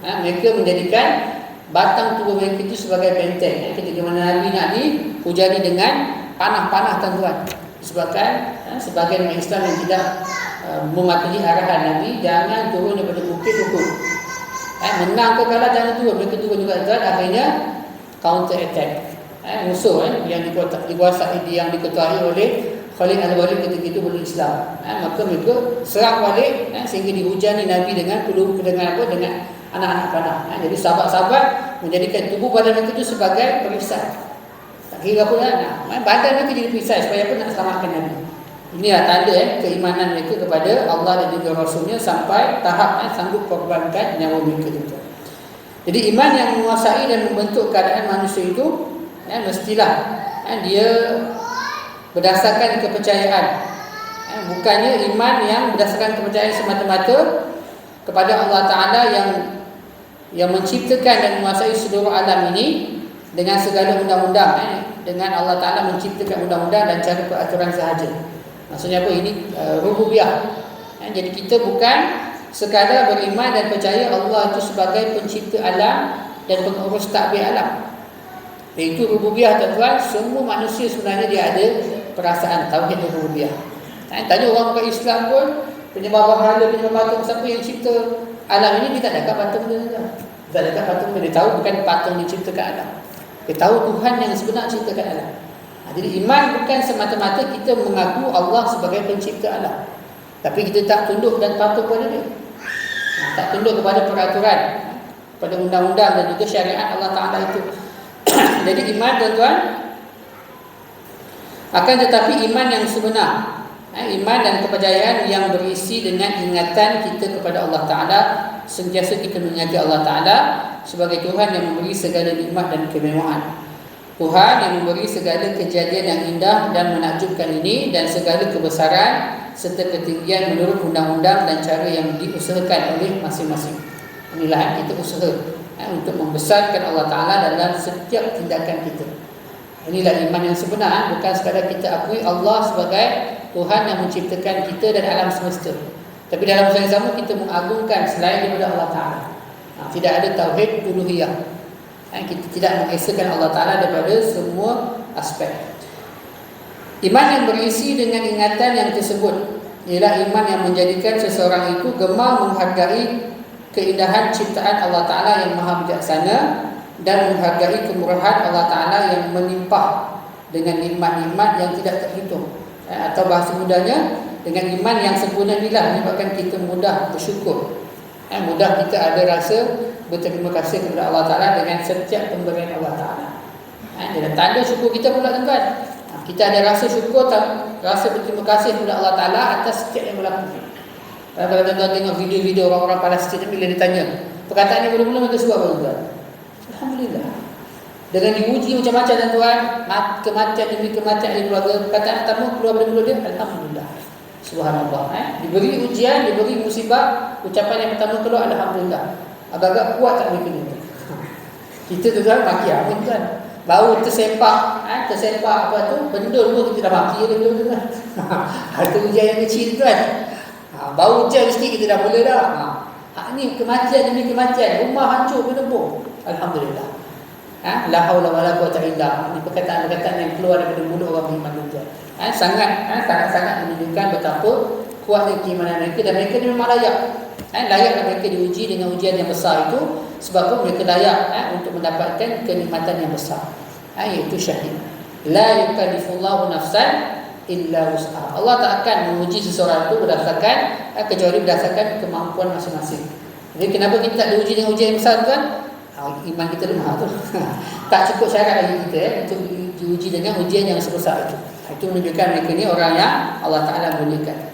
Mereka menjadikan batang tubuh mereka itu sebagai benteng. Ketika mana Nabi nak dihujani dengan panah-panah tuan-tuan. Disebabkan sebagian orang Islam yang tidak mematuhi arahan Nabi, jangan turun daripada bukit Uhud. Menang ke kalah jangan turun, mereka turun juga tuan. Akhirnya counter attack. Musuh yang dikuasai, yang diketuai oleh Khalid Al-Walid ketika itu belum Islam. Maka mereka serang balik sehingga dihujani Nabi dengan peluru, dengan anak-anak panah. Jadi sahabat-sahabat menjadikan tubuh badan mereka itu sebagai perisai. Tak kira apa badan mereka jadi perisai supaya apa nak selamatkan Nabi. Inilah tanda keimanan mereka kepada Allah dan juga Rasulnya sampai tahap sanggup korbankan nyawa mereka itu. Jadi iman yang menguasai dan membentuk keadaan manusia itu mestilah dia berdasarkan kepercayaan. Bukannya iman yang berdasarkan kepercayaan semata-mata kepada Allah Ta'ala yang menciptakan dan menguasai seluruh alam ini dengan segala undang-undang. Dengan Allah Ta'ala menciptakan undang-undang dan cara peraturan sahaja. Maksudnya apa? Ini rububiyah. Jadi kita bukan sekadar beriman dan percaya Allah itu sebagai pencipta alam dan pengurus takbir alam. Itu rububiyah tuan-tuan. Semua manusia sebenarnya dia ada perasaan tauhid rububiyah. Tanya orang bukan Islam pun, penyembah berhala, penyembah patung, siapa yang cipta alam ini, dia tak dekat patung dia. Tak dekat patung dia. Dia tahu bukan patung diciptakan alam. Dia tahu Tuhan yang sebenar ciptakan alam. Jadi iman bukan semata-mata kita mengaku Allah sebagai pencipta alam, tapi kita tak tunduk dan patuh kepada dia. Tak tunduk kepada peraturan, pada undang-undang dan juga syariat Allah Ta'ala itu. Jadi iman tuan-tuan, akan tetapi iman yang sebenar, iman dan kepercayaan yang berisi dengan ingatan kita kepada Allah Ta'ala, sentiasa kita mengingati Allah Ta'ala sebagai Tuhan yang memberi segala nikmat dan kemewahan, Tuhan yang memberi segala kejadian yang indah dan menakjubkan ini dan segala kebesaran serta ketinggian menurut undang-undang dan cara yang diusahakan oleh masing-masing. Inilah kita usaha untuk membesarkan Allah Ta'ala dalam setiap tindakan kita. Inilah iman yang sebenar, bukan sekadar kita akui Allah sebagai Tuhan yang menciptakan kita dan alam semesta, tapi dalam masa yang sama kita mengagungkan selain daripada Allah Ta'ala. Tidak ada tauhid uluhiyah. Kita tidak mengesakan Allah Ta'ala daripada semua aspek. Iman yang berisi dengan ingatan yang tersebut ialah iman yang menjadikan seseorang itu gemar menghargai keindahan ciptaan Allah Ta'ala yang maha bijaksana dan menghargai kemurahan Allah Ta'ala yang melimpah dengan nikmat-nikmat yang tidak terhitung. Atau bahasa mudahnya, dengan iman yang sempurna inilah menyebabkan kita mudah bersyukur, mudah kita ada rasa berterima kasih kepada Allah Ta'ala dengan setiap pemberian Allah Ta'ala. Dan tanda syukur kita pula tuan-tuan, kita ada rasa syukur, rasa berterima kasih kepada Allah Ta'ala atas setiap yang berlaku. Kalau tuan-tuan tengok video-video orang-orang Palestin, bila ditanya perkataannya mula-mula mereka suka apa tuan? Alhamdulillah. Dengan diuji macam-macam tuan-tuan, kematian demi kematian di keluarga, perkataan pertama keluar dari mulut dia, Alhamdulillah. Subhanallah. Diberi ujian, diberi musibah, ucapan yang pertama keluar, Alhamdulillah. Agak-agak kuat tak mereka ni. Kita tuan-tuan maki apa tuan? Baru tersempak apa tu, benda dulu kita dah maki dia tuan-tuan. Itu ujian yang kecil tuan. Baru ujian sikit kita dah mula dah. Ni kematian demi kematian, rumah hancur berdebu. Alhamdulillah. La haula wala quwwata illa billah. Ini perkataan-perkataan yang keluar daripada mulut orang beriman tuan. Sangat-sangat menunjukkan betapa kuatnya keimanan mereka, dan mereka ni memang layak. Layak mereka diuji dengan ujian yang besar itu, sebab mereka layak untuk mendapatkan kenikmatan yang besar, iaitu syahid. La yukallifullahu nafsan illa wus'aha. Allah tak akan menguji seseorang itu berdasarkan kecuali berdasarkan kemampuan masing-masing. Jadi kenapa kita tak diuji dengan ujian yang besar tu kan? Iman kita lemah tu. Tak cukup syarat lagi kita untuk diuji dengan ujian yang sebesar itu. Itu menunjukkan mereka ni orang yang Allah Ta'ala muliakan.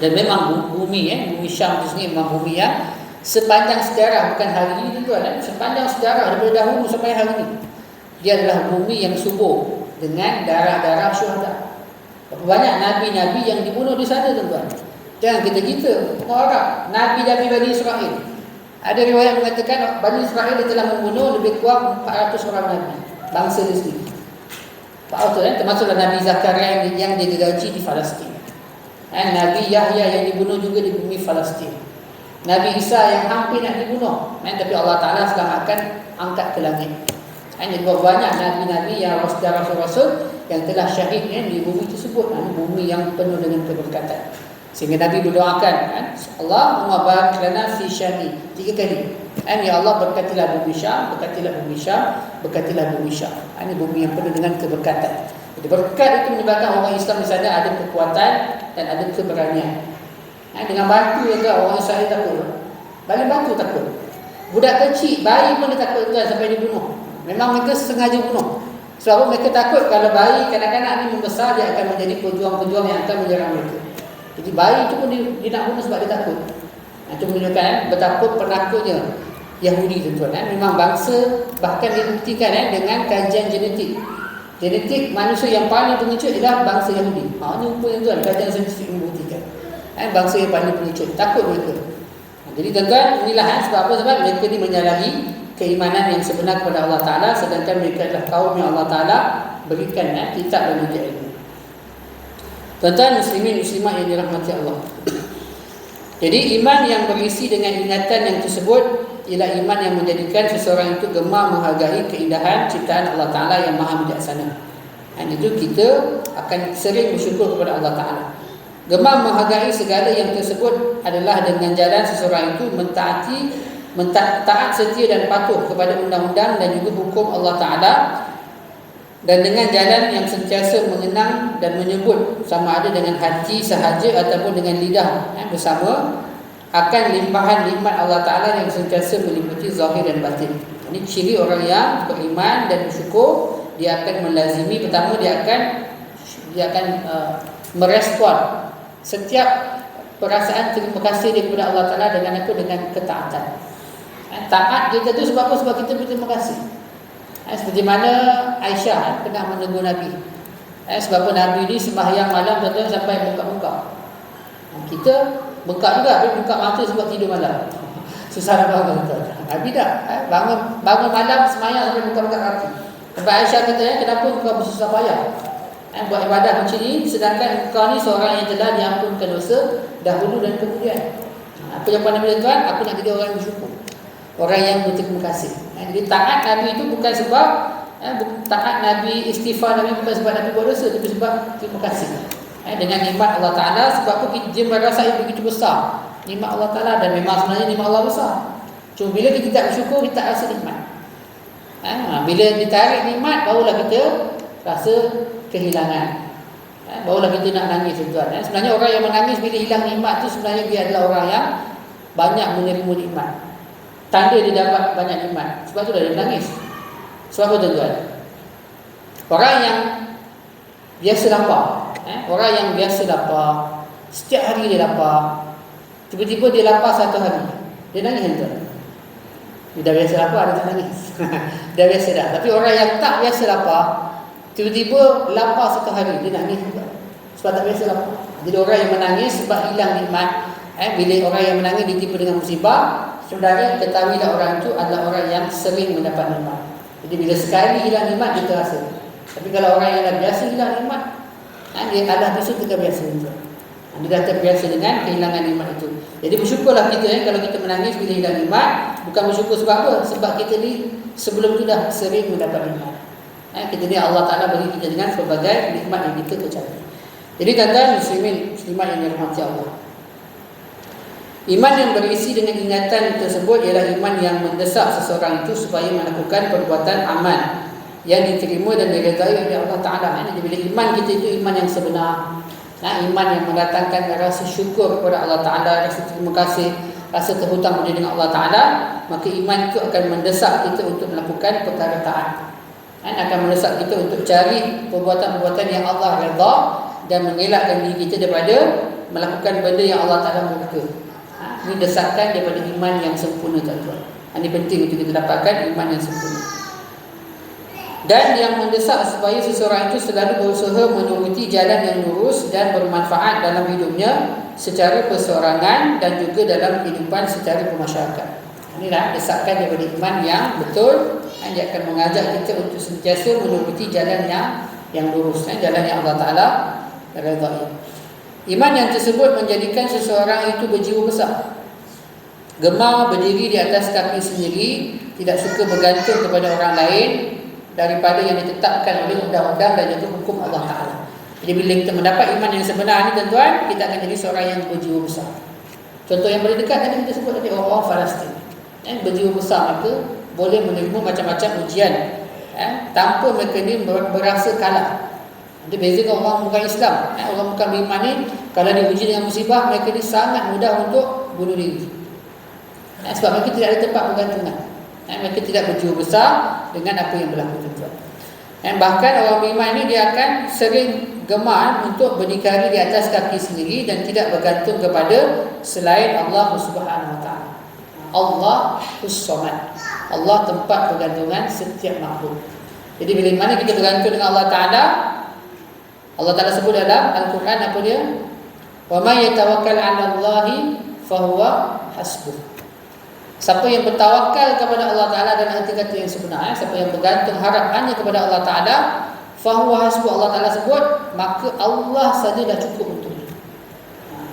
Dan memang bumi bumi Syam itu sendiri memang bumi yang sepanjang sejarah, bukan hari ini tuan, sepanjang sejarah daripada dahulu sampai hari ini, dia adalah bumi yang subur dengan darah-darah syuhada. Banyak nabi-nabi yang dibunuh di sana tuan-tuan. Jangan kita orang Arab, nabi-nabi Bani Israel. Ada riwayat mengatakan Bani Israel telah membunuh lebih kurang 400 orang nabi bangsa dia sendiri. Termasuklah Nabi Zakaria yang digaji di Palestin. Nabi Yahya yang dibunuh juga di bumi Palestin. Nabi Isa yang hampir nak dibunuh, tapi Allah Ta'ala selamatkan, angkat ke langit. Jadi banyak nabi-nabi yang rasul-rasul yang telah syahid di bumi tersebut. Bumi yang penuh dengan keberkatan. Sehingga Nabi berdoakan, Allahumma barik lana fi Syami 3 kali. Ya Allah, berkatilah bumi Syam, berkatilah bumi Syam, berkatilah bumi Syam. Ini bumi yang penuh dengan keberkatan. Jadi berkat itu menyebabkan orang Islam di sana ada kekuatan dan ada keberanian. Dengan batu juga orang Israel takut. Balik batu takut. Budak kecil, bayi pun dia takut tuan sampai dibunuh. Memang mereka sengaja bunuh. Sebab mereka takut kalau bayi kanak-kanak ni membesar, dia akan menjadi pejuang-pejuang yang akan menyerang mereka. Jadi bayi itu pun dia nak bunuh sebab dia takut. Itu menunjukkan betapa penakutnya Yahudi tuan-tuan. Memang bangsa, bahkan dibuktikan dengan kajian genetik. Genetik manusia yang paling pengecut adalah bangsa Yahudi. Ini rupanya tuan, kajian saintifik membuktikan. Bangsa yang paling pengecut, takut mereka. Jadi tuan-tuan, inilah sebab apa? Sebab mereka ni menyalahi keimanan yang sebenar kepada Allah Ta'ala, sedangkan mereka adalah kaum yang Allah Ta'ala berikan kitab dan ujian ilmu. Tuan-tuan muslimin muslimat yang dirahmati Allah. Jadi iman yang berisi dengan ingatan yang tersebut ialah iman yang menjadikan seseorang itu gemar menghargai keindahan ciptaan Allah Ta'ala yang maha bijaksana. Itu kita akan sering bersyukur kepada Allah Ta'ala. Gemar menghargai segala yang tersebut adalah dengan jalan seseorang itu taat setia dan patuh kepada undang-undang dan juga hukum Allah Ta'ala, dan dengan jalan yang sentiasa mengenang dan menyebut sama ada dengan hati sahaja ataupun dengan lidah bersama akan limpahan nikmat Allah Ta'ala yang sentiasa meliputi zahir dan batin. Ini ciri orang yang beriman dan bersyukur. Dia akan melazimi, pertama dia akan merespon setiap perasaan terima kasih daripada Allah Ta'ala dengan ketaatan. Taat kita tu sebab apa? Sebab kita berterima kasih. Seperti mana Aisyah pernah menegur Nabi. Sebab apa Nabi ni sembahyang malam tuan-tuan sampai bengkak-bengkak. Kita bengkak juga, tapi buka mata sebab tidur malam. Susah nak bangun tuan. Nabi tak bangun malam sembahyang sampai bengkak-bengkak kaki. Sebab Aisyah kata, kenapa kau bersusah payah buat ibadah macam ni, sedangkan kau ni seorang yang telah diampunkan dosa dahulu dan kemudian. Apa jawapan Nabi tuan? Aku nak jadi orang yang bersyukur, orang yang berterima kasih. Jadi taat Nabi itu bukan sebab taat Nabi, istighfar Nabi bukan sebab Nabi buat dosa, tapi sebab terima kasih dengan nikmat Allah Ta'ala. Sebab apa? Dia merasa yang begitu besar nikmat Allah Ta'ala, dan memang sebenarnya nikmat Allah besar. Cuma bila kita tak bersyukur, kita tak rasa nikmat. Bila ditarik nikmat, barulah kita rasa kehilangan. Barulah kita nak nangis tuan. Sebenarnya orang yang menangis bila hilang nikmat tu sebenarnya dia adalah orang yang banyak menerima nikmat. Tanda dia dapat banyak nikmat. Sebab tu dia menangis. Sebab apa tuan-tuan? Orang yang biasa lapar, orang yang biasa lapar, setiap hari dia lapar, tiba-tiba dia lapar satu hari, dia nangis tuan. Dia dah biasa lapar, dia tak nangis. Dah biasa dah. Tapi orang yang tak biasa lapar, tiba-tiba lapar satu hari, dia nangis juga. Sebab tak biasa lapar. Jadi orang yang menangis sebab hilang nikmat. Bila orang yang menangis ditimpa dengan musibah, sebenarnya ketahuilah orang itu adalah orang yang sering mendapat nikmat. Jadi bila sekali hilang nikmat, dia terasa. Tapi kalau orang yang dah biasa hilang nikmat, dia adalah biasa terbiasa juga. Dia dah terbiasa dengan kehilangan nikmat itu. Jadi bersyukurlah kita kalau kita menangis bila hilang nikmat. Bukan bersyukur sebab apa? Sebab kita ni sebelum itu dah sering mendapat nikmat. Kita ni Allah Ta'ala beri kita dengan pelbagai nikmat yang kita tercapai. Jadi tuan-tuan muslimin muslimat yang dirahmati Allah, iman yang berisi dengan ingatan tersebut ialah iman yang mendesak seseorang itu supaya melakukan perbuatan amal yang diterima dan diredai oleh Allah Ta'ala. Jadi bila iman kita itu iman yang sebenar, iman yang mendatangkan rasa syukur kepada Allah Ta'ala, rasa terima kasih, rasa terhutang budi dengan Allah Ta'ala, maka iman itu akan mendesak kita untuk melakukan perkara taat, akan mendesak kita untuk cari perbuatan-perbuatan yang Allah redha dan mengelakkan diri kita daripada melakukan benda yang Allah Ta'ala murka. Ini desakan daripada iman yang sempurna, tuan-tuan. Ini penting untuk kita dapatkan iman yang sempurna. Dan yang mendesak supaya seseorang itu selalu berusaha menuruti jalan yang lurus dan bermanfaat dalam hidupnya secara perseorangan dan juga dalam kehidupan secara bermasyarakat. Inilah desakan daripada iman yang betul. Dia akan mengajak kita untuk sentiasa menuruti jalan yang lurus, jalan yang Allah Ta'ala redai. Iman yang tersebut menjadikan seseorang itu berjiwa besar, gemar berdiri di atas kaki sendiri, tidak suka bergantung kepada orang lain daripada yang ditetapkan oleh undang-undang dan juga hukum Allah Ta'ala. Jadi bila kita mendapat iman yang sebenar ni, tuan-tuan, kita akan jadi seorang yang berjiwa besar. Contoh yang paling dekat tadi kita sebut tadi, orang-orang Palestin berjiwa besar, maka boleh menerima macam-macam ujian tanpa mereka ni berasa kalah. Itu beza dengan orang bukan Islam. Orang bukan beriman ni, kalau diuji dengan musibah, mereka ni sangat mudah untuk bunuh diri. Sebab mereka tidak ada tempat pergantungan. Mereka tidak berjiwa besar dengan apa yang berlaku, tuan-tuan. Bahkan orang beriman ni dia akan sering gemar untuk berdikari di atas kaki sendiri dan tidak bergantung kepada selain Allah Subhanahu Wa Taala. Allah As-Samad. Allah tempat pergantungan setiap makhluk. Jadi bila mana kita bergantung dengan Allah Ta'ala, Allah Ta'ala sebut dalam Al-Quran apa dia? Wa may yatawakkal 'ala Allahi fahuwa hasbuh. Siapa yang bertawakal kepada Allah Ta'ala, dan arti kata yang sebenar, siapa yang bergantung harap hanya kepada Allah Ta'ala, fahuwa hasbuh, Allah Ta'ala sebut, maka Allah saja dah cukup untuknya.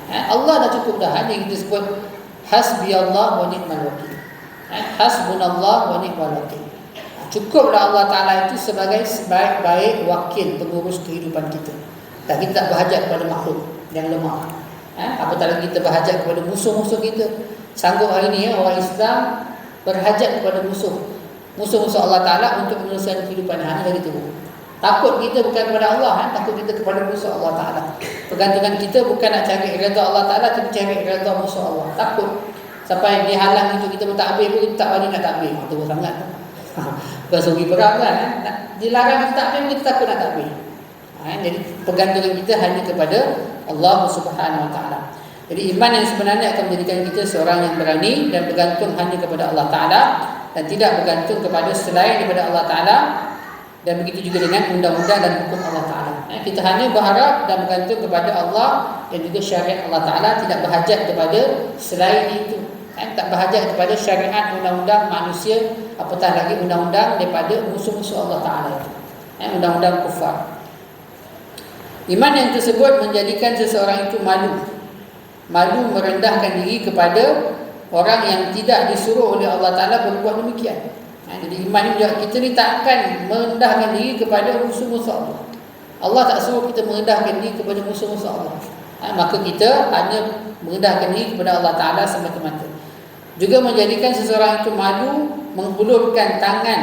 Allah dah cukup dah. Hanya kita sebut hasbiyallah wa ni'mal wakil. Hasbunallah wa ni'mal wakil. Cukuplah Allah Ta'ala itu sebagai sebaik-baik wakil pengurus kehidupan kita. Dan kita tak berhajat kepada makhluk yang lemah. Apatah lagi kita berhajat kepada musuh-musuh kita. Sanggup hari ini orang Islam berhajat kepada musuh-musuh Allah Ta'ala untuk menyelesaikan kehidupan hari lagi teruk. Takut kita bukan kepada Allah, takut kita kepada musuh Allah Ta'ala. Pergantungan kita bukan nak cari redha Allah Ta'ala, tapi cari redha musuh Allah. Takut sampai dia halang itu kita bertakbir pun kita tak berani nak takbir. Teruk sangat. Bukan suri perang kan, dilarang kita takbir, kita takut nak takbir. Jadi pergantungan kita hanya kepada Allah Subhanahu Wa Taala. Jadi iman yang sebenarnya akan menjadikan kita seorang yang berani dan bergantung hanya kepada Allah Ta'ala dan tidak bergantung kepada selain daripada Allah Ta'ala. Dan begitu juga dengan undang-undang dan hukum Allah Ta'ala. Kita hanya berharap dan bergantung kepada Allah dan juga syariat Allah Ta'ala, tidak berhajat kepada selain itu. Tak berhajat kepada syariat undang-undang manusia, apatah lagi undang-undang daripada musuh-musuh Allah Ta'ala itu, undang-undang kufar. Iman yang tersebut menjadikan seseorang itu malu merendahkan diri kepada orang yang tidak disuruh oleh Allah Ta'ala berbuat demikian. Jadi iman ini kita ni tak akan merendahkan diri kepada musuh-musuh Allah. Allah tak suruh kita merendahkan diri kepada musuh-musuh Allah. Maka kita hanya merendahkan diri kepada Allah Ta'ala semata-mata. Juga menjadikan seseorang itu malu menghulurkan tangan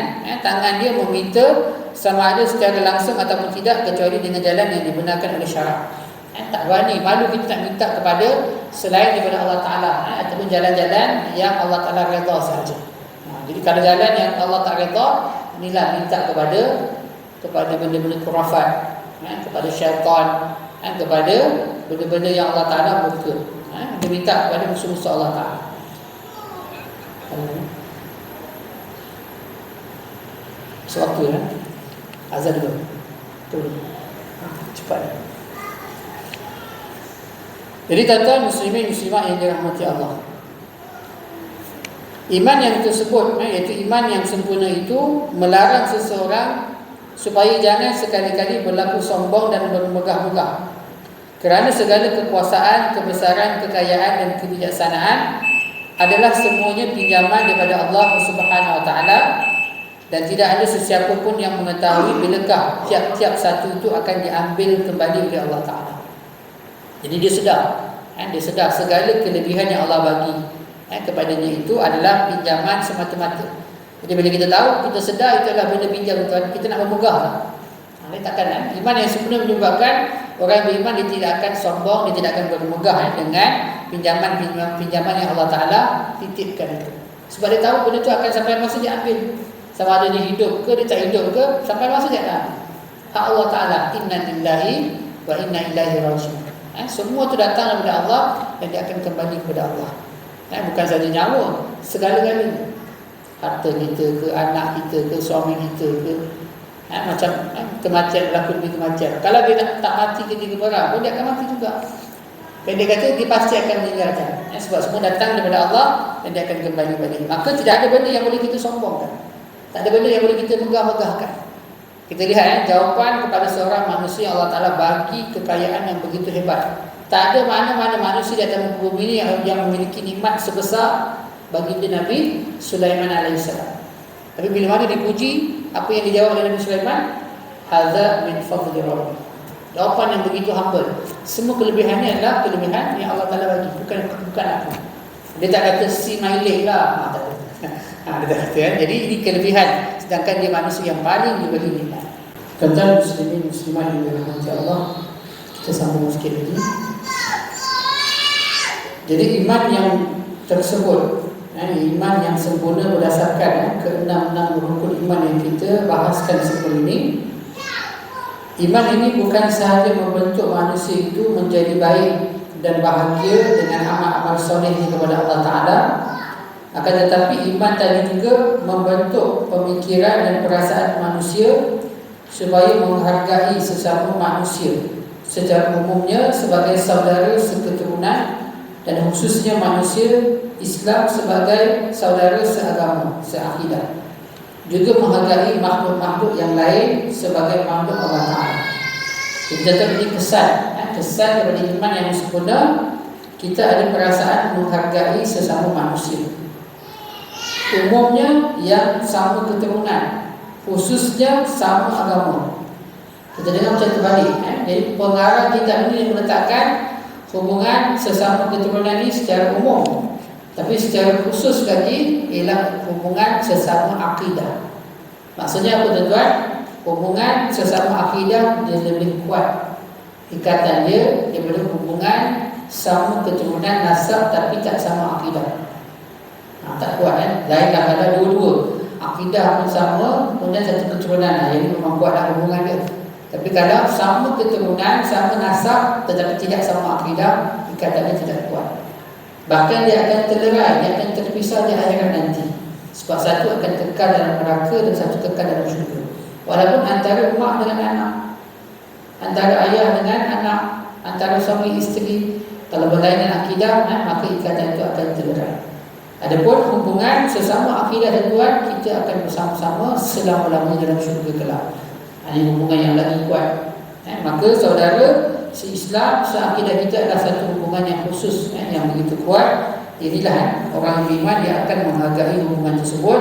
dia meminta sama ada secara langsung ataupun tidak, kecuali dengan jalan yang dibenarkan oleh syarak. Tak berani, malu kita nak minta kepada selain daripada Allah Ta'ala, ataupun jalan-jalan yang Allah Ta'ala redha sahaja. Jadi kalau jalan yang Allah tak redha, inilah minta kepada benda-benda khurafat, kepada syaitan, kepada benda-benda yang Allah Ta'ala murka. Dia minta kepada musuh-musuh Allah Ta'ala. Sewaktu azan dulu. Cepat. Jadi tuan-tuan muslimin muslimat yang dirahmati Allah, iman yang tersebut, iaitu iman yang sempurna itu melarang seseorang supaya jangan sekali-kali berlaku sombong dan bermegah-megah, kerana segala kekuasaan, kebesaran, kekayaan dan kebijaksanaan adalah semuanya pinjaman daripada Allah Subhanahu Wa Taala, dan tidak ada sesiapa pun yang mengetahui bilakah tiap-tiap satu itu akan diambil kembali oleh Allah Ta'ala. Jadi dia sedar segala kelebihan yang Allah bagi kepadanya itu adalah pinjaman semata-mata. Jadi bila kita tahu, kita sedar itu adalah benda pinjam tuan, kita nak memegah lah. Dia takkan kan? Iman yang sempurna menyebabkan orang yang beriman dia tidak akan sombong, dia tidak akan bermegah dengan pinjaman yang Allah Ta'ala titipkan itu. Sebab dia tahu benda itu akan sampai masa dia ambil. Sama ada dia hidup ke, dia tak hidup ke, sampai masa dia akan. Hak Allah Ta'ala, inna lillahi wa inna ilaihi raji'un. Semua itu datang daripada Allah dan dia akan kembali kepada Allah. Bukan saja nyawa, segala-galanya. Harta kita ke, anak kita ke, suami kita ke, macam kematian berlaku demi kematian. Kalau dia tak mati ketika barang pun dia akan mati juga. Dan dia kata dia pasti akan meninggalkan. Sebab semua datang daripada Allah dan dia akan kembali balik. Maka tidak ada benda yang boleh kita sombongkan. Tak ada benda yang boleh kita megah-megahkan. Kita lihat jawapan kepada seorang manusia yang Allah Ta'ala bagi kekayaan yang begitu hebat. Tak ada mana-mana manusia di atas muka bumi ini yang memiliki nikmat sebesar baginda Nabi Sulaiman AS. Tapi bila mana dipuji, apa yang dijawab oleh Nabi Sulaiman? Hadza min fadli rabbi. Jawapan yang begitu humble. Semua kelebihannya adalah kelebihan yang Allah Ta'ala bagi, bukan aku. Dia tak kata si my leg lah. Tak ada. Dia tak kata kan. Jadi ini kelebihan, sedangkan dia manusia yang paling diberi nikmat. Tuan-tuan muslimin muslimat yang dirahmati Allah, kita sambung sikit lagi. Jadi iman yang tersebut, iman yang sempurna berdasarkan ke-6 rukun iman yang kita bahaskan sebelum ini. Iman ini bukan sahaja membentuk manusia itu menjadi baik dan bahagia dengan amal-amal soleh kepada Allah Ta'ala, akan tetapi iman tadi juga membentuk pemikiran dan perasaan manusia supaya menghargai sesama manusia secara umumnya sebagai saudara seketurunan, dan khususnya manusia Islam sebagai saudara seagama, seakidah. Juga menghargai makhluk-makhluk yang lain sebagai makhluk Allah Ta'ala. Kita tahu ini kesan daripada iman yang sempurna. Kita ada perasaan menghargai sesama manusia, umumnya yang sama keturunan, khususnya sama agama. Kita dengar macam terbalik. Jadi pengarang kitab ini meletakkan hubungan sesama keturunan ini secara umum, tapi secara khusus lagi ialah hubungan sesama akidah. Maksudnya apa tuan-tuan? Hubungan sesama akidah dia lebih kuat ikatan dia daripada hubungan sama keturunan nasab tapi tak sama akidah. Tak kuat kan? Lainlah kalau dua-dua akidah pun sama, kemudian satu keturunan, yang memang kuatlah hubungan dia. Tapi kalau sama keturunan, sama nasab tetapi tidak sama akidah, ikatannya tidak kuat. Bahkan dia akan terlerai, dia akan terpisah di akhirat nanti. Sebab satu akan kekal dalam neraka dan satu kekal dalam syurga. Walaupun antara mak dengan anak, antara ayah dengan anak, antara suami isteri, kalau berlainan akidah, maka ikatan itu akan terlerai. Adapun hubungan sesama akidah dan Tuhan, kita akan bersama-sama selama-lamanya dalam syurga kelak. Ini hubungan yang lagi kuat. Maka saudara se-Islam, se-akidah kita adalah satu hubungan yang khusus, yang begitu kuat. Inilah orang yang beriman, dia akan menghargai hubungan tersebut,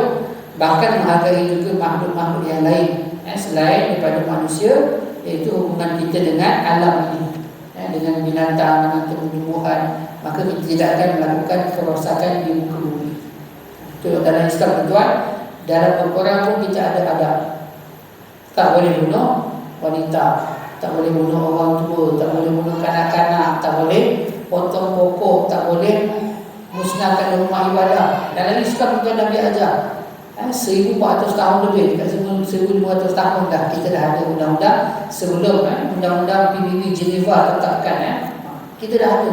bahkan menghargai juga makhluk-makhluk yang lain selain daripada manusia, iaitu hubungan kita dengan alam ini, dengan binatang, dengan tumbuh-tumbuhan. Maka kita tidak akan melakukan kerosakan di muka bumi. Itu dalam Islam tuan. Dalam berperang pun kita ada adab. Tak boleh bunuh wanita, tak boleh bunuh orang tua, tak boleh bunuh kanak-kanak, tak boleh potong pokok, tak boleh musnahkan rumah ibadah. Dalam Islam bukan Nabi ajar. 1400 tahun lebih, dekat 1500 tahun dah kita dah ada undang-undang. Sebelum undang-undang PBB Geneva tetapkan, kita dah ada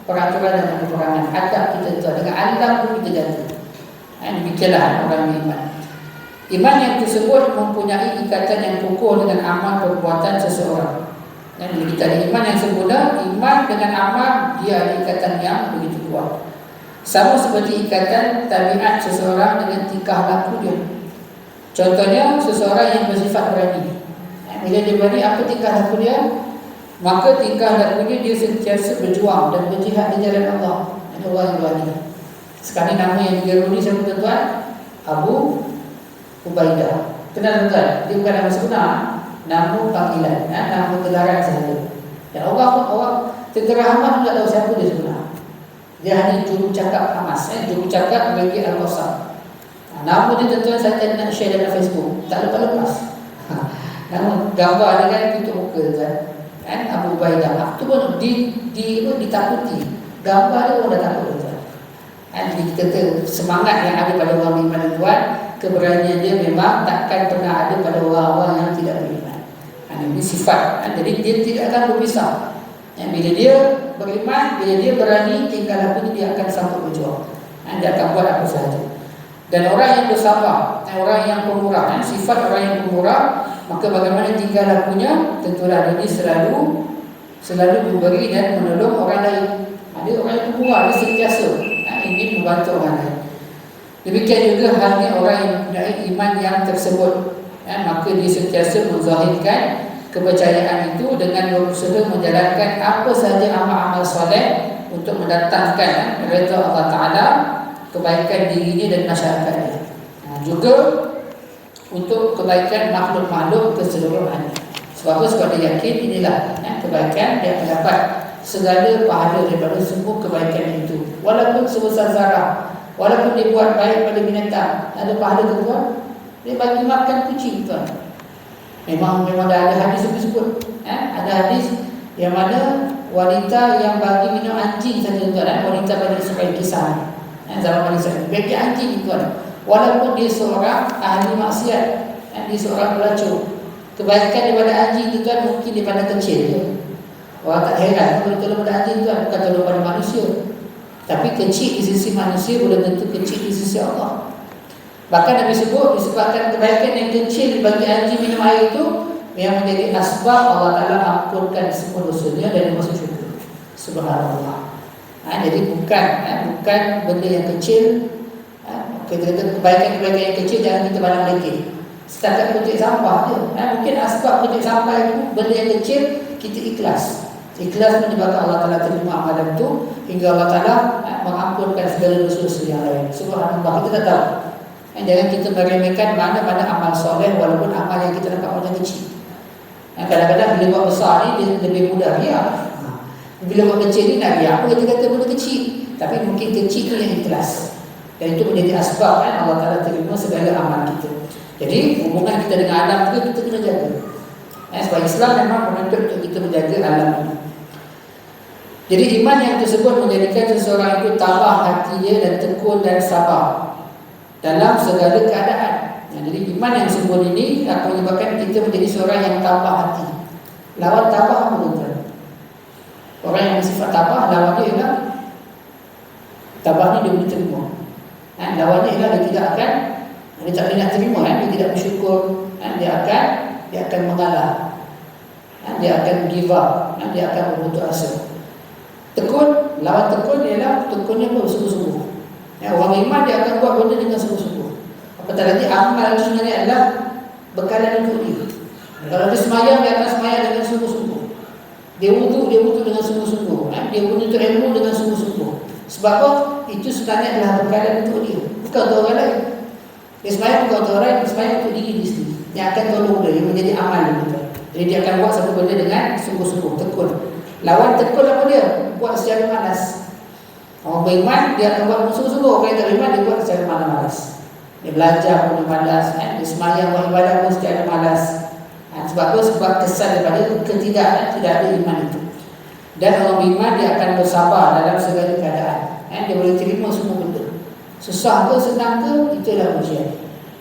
peraturan dalam peperangan. Adab kita tu dengan alam pun kita jaga. Demikianlah orang beriman. Iman yang tersebut mempunyai ikatan yang kokoh dengan amal perbuatan seseorang. Bila kita ada iman yang sempurna, iman dengan amal dia ada ikatan yang begitu kuat. Sama seperti ikatan tabiat seseorang dengan tingkah laku dia. Contohnya seseorang yang bersifat berani. Bila dia berani, apa tingkah laku dia? Maka tingkah lakunya dia sentiasa berjuang dan berjihad di jalan Allah. Ini orang yang berani. Sekarang nama yang digeruni siapa tuan-tuan? Abu Ubaidah. Kenal tuan? Dia bukan nama sebenar, nama panggilan, nama gelaran sahaja. Dan orang tentera Hamas tidak tahu siapa dia sebenar. Dia hanya juru cakap Hamas, juru cakap bagi Al-Qassam. Nama dia tuan-tuan saya tak nak share dalam Facebook, tak lepas-lepas. Nama gambar dia kan tutup muka kan, Abu Ubaidah. Itu pun ditakuti. Gambar dia pun dah takut tuan. Jadi kita semangat yang ada pada orang beriman tuan, keberanian dia memang takkan pernah ada pada orang-orang yang tidak beriman. Ini sifat. Jadi dia tidak akan berpisah. Bila dia beriman, bila dia berani, tingkah lakunya dia akan sanggup berjuang. Dia akan buat apa sahaja. Dan orang yang bersabar, orang yang pemurah, sifat orang yang pemurah, maka bagaimana tingkah lakunya, tentulah ini selalu memberi dan menolong orang lain. Dia orang yang pemurah, dia sentiasa ingin membantu orang lain. Demikian juga halnya orang yang mempunyai iman yang tersebut, maka dia sentiasa menzahirkan kepercayaan itu dengan berusaha menjalankan apa sahaja amal-amal soleh untuk mendatangkan redha Allah Ta'ala, kebaikan dirinya dan masyarakatnya, juga untuk kebaikan makhluk-makhluk keseluruhannya. Sebab apa? Sebab dia yakin inilah kebaikan, dia akan dapat segala pahala daripada semua kebaikan itu, walaupun sebesar zarah, walaupun dia buat baik pada binatang, ada pahala ke tuan? Dia bagi makan kucing tuan. Memang dah ada hadis sebut. Ada hadis yang mana wanita yang bagi minum anjing saja tuan, wanita pada Israel kisah zaman Bani Israel bagi anjing tuan, walaupun dia seorang ahli maksiat, dia seorang pelacur. Kebaikan daripada anjing itu tuan mungkin daripada kecil je. Orang tak heran kalau tolong pada anjing tuan, bukan tolong pada manusia. Tapi kecil di sisi manusia belum tentu kecil di sisi Allah. Bahkan Nabi sebut disebabkan kebaikan yang kecil bagi anjing minum air itu yang menjadi asbab Allah Ta'ala ampunkan semua dosanya dan masuk syurga. Subhanallah. Jadi bukan benda yang kecil. Kita kata kebaikan-kebaikan yang kecil jangan kita pandang lekeh. Setakat petik sampah je. Mungkin asbab petik sampah itu benda yang kecil, kita ikhlas. Ikhlas menyebabkan Allah Ta'ala terima amalan itu, hingga Allah Ta'ala mengampunkan segala dosa-dosa yang lain. Subhanallah, kita tak tahu. Jangan kita meremehkan mana-mana amal soleh walaupun amal yang kita nampak macam kecil. Kadang-kadang bila buat besar ni dia lebih mudah riak. Bila buat kecil ni nak riak, apa kita kata benda kecil, tapi mungkin kecil tu yang ikhlas. Dan itu menjadi asbab Allah Ta'ala terima segala amal kita. Jadi hubungan kita dengan alam tu kita kena jaga. Sebab Islam memang menuntut untuk kita menjaga alam ini. Jadi iman yang tersebut menjadikan seseorang itu tabah hatinya dan tekun dan sabar dalam segala keadaan. Jadi iman yang sempurna ini akan menyebabkan kita menjadi seorang yang tabah hati. Lawan tabah apa tuan? Orang yang bersifat tabah, lawan dia ialah tabah ni dia boleh terima. Lawan dia ialah dia tidak akan, dia tak boleh nak terima, dia tidak bersyukur, dia akan mengalah, dia akan give up, dia akan berputus asa. Tekun, lawan tekun ialah tekunnya bersungguh-sungguh. Orang beriman dia akan buat benda dengan sungguh-sungguh. Apatah lagi amal itu sebenarnya adalah bekalan untuk dia. Kalau dia semayang, dia akan semayang dengan sungguh-sungguh. Dia wuduk dengan sungguh-sungguh. Dia menuntut ilmu dengan sungguh-sungguh. Sebab apa? Itu sebenarnya adalah bekalan untuk dia, bukan untuk orang lain. Dia semayang bukan untuk orang lain, dia semayang untuk diri dia sendiri. Yang akan tolong dia, yang menjadi amal dia. Jadi dia akan buat satu benda dengan sungguh-sungguh, tekun. Lawan tekun apa dia? Buat secara malas. Orang beriman dia akan buat sungguh-sungguh. Orang yang tak beriman dia buat secara malas. Dia belajar pun dia malas, dia semayang buat ibadah pun secara malas. Sebab apa? Sebab kesan daripada tidak ada iman itu. Dan orang beriman dia akan bersabar dalam segala keadaan. Dia boleh terima semua benda. Susah ke senang ke, itulah ujian.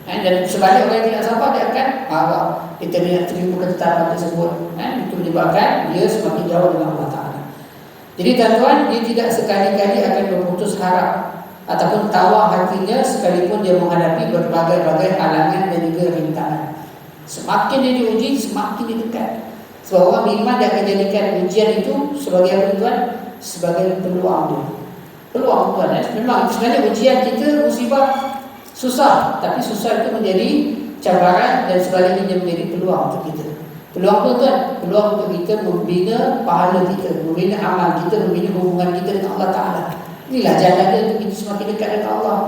Dan sebalik orang yang tidak sabar, dia akan marah. Dia tidak terima ketetapan tersebut. Itu menyebabkan dia semakin jauh dengan Allah Ta'ala. Jadi tuan-tuan, dia tidak sekali-kali akan berputus harap ataupun tawar hatinya sekalipun dia menghadapi berbagai-bagai halangan dan juga rintangan. Semakin dia diuji, semakin dia dekat. Sebab orang beriman dia akan jadikan ujian itu sebagai apa tuan? Sebagai peluang dia. Peluang tuan. Memang sebenarnya ujian kita musibah susah, tapi susah itu menjadi cabaran dan sebaliknya dia menjadi peluang untuk kita. Peluang apa tuan? Peluang untuk kita membina pahala kita, membina amal kita, membina hubungan kita dengan Allah Ta'ala. Inilah jalan dia untuk kita semakin dekat dengan Allah.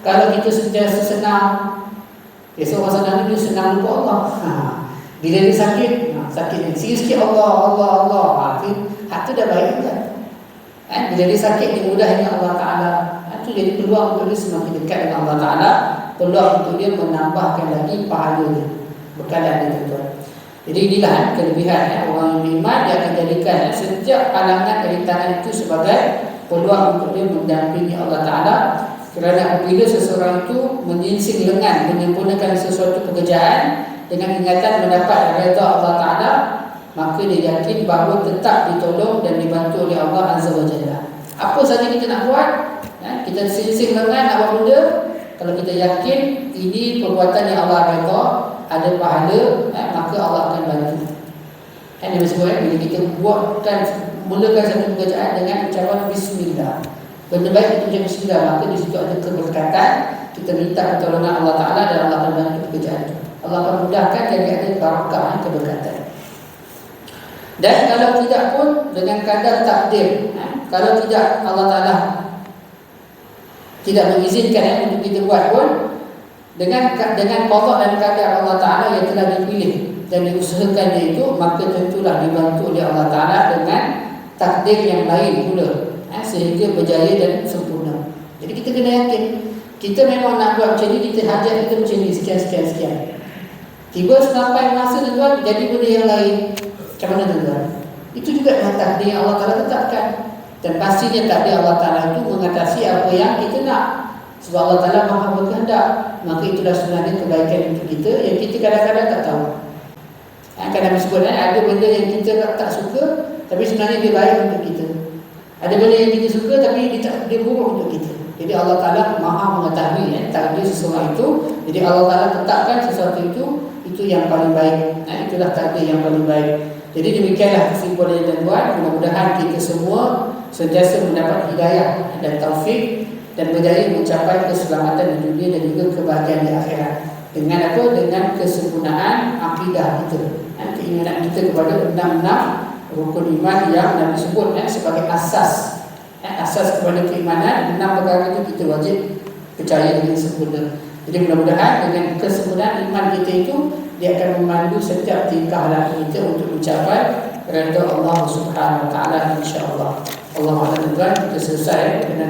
Kalau kita sentiasa senang, biasa orang senang dia senang lupa Allah. Bila dia sakit ni sikit-sikit Allah. Hak tu dah baik kan? Bila dia sakit, dia mudah dengan Allah Ta'ala. Itu jadi peluang untuk dia semakin dekat dengan Allah Ta'ala peluang untuk dia menambahkan lagi pahalanya, bekalan dia tuan-tuan. Jadi inilah kelebihan orang yang beriman, dia akan jadikan setiap halangan rintangan itu sebagai peluang untuk dia mendampingi Allah Ta'ala. Kerana apabila seseorang itu menyingsing lengan menyempurnakan sesuatu pekerjaan dengan ingatan mendapat redha Allah Ta'ala, maka dia yakin bahawa tetap ditolong dan dibantu oleh Allah Azza wa Jalla. Apa saja kita nak buat, kita singsing lengan nak buat benda, kalau kita yakin ini perbuatan yang Allah redha, ada pahala, maka Allah akan bantu. Ini maksudnya bila kita mulakan satu pekerjaan dengan ucapan Bismillah, benda baik itu macam Bismillah, maka di situ ada keberkatan. Kita minta pertolongan Allah Ta'ala dan Allah akan bantu pekerjaan itu. Allah akan mudahkan, jadi ada barakah, keberkatan. Dan kalau tidak pun dengan kadar takdir, kalau tidak Allah Ta'ala tidak mengizinkan untuk kita buat pun, dengan qada dan kadar Allah Ta'ala yang telah dipilih dan diusahakan dia itu, maka tentulah dibantu oleh Allah Ta'ala dengan takdir yang lain pula, sehingga berjaya dan sempurna. Jadi kita kena yakin, kita memang nak buat macam ni, kita hajat kita macam ni, sekian. Tiba sampai masa tuan-tuan jadi benda yang lain, macam mana tuan-tuan? Itu juga adalah takdir yang Allah Ta'ala tetapkan. Dan pastinya takdir Allah Ta'ala itu mengatasi apa yang kita nak. Sebab Allah Ta'ala maha berkehendak, maka itulah sebenarnya kebaikan untuk kita yang kita kadang-kadang tak tahu. Kadang disebut ada benda yang kita tak suka, tapi sebenarnya dia baik untuk kita. Ada benda yang kita suka, tapi dia buruk untuk kita. Jadi Allah Ta'ala maha mengetahui takdir seseorang itu. Jadi Allah Ta'ala tetapkan sesuatu itu yang paling baik. Itulah takdir yang paling baik. Jadi demikianlah kesimpulan dan tuan. Mudah-mudahan kita semua sentiasa mendapat hidayah dan taufik dan berjaya mencapai keselamatan di dunia dan juga kebahagiaan di akhirat. Dengan apa? Dengan kesempurnaan akidah kita, keinginan kita kepada 6 rukun iman yang Nabi sebut sebagai asas. Asas kepada keimanan, 6 perkara itu kita wajib percaya dengan sempurna. Jadi mudah-mudahan dengan kesempurnaan iman kita itu, dia akan memandu setiap tingkah laku kita untuk mencapai redha Allah Subhanahu Wa Taala, insya-Allah. Allah Ta'ala, kita selesai dengan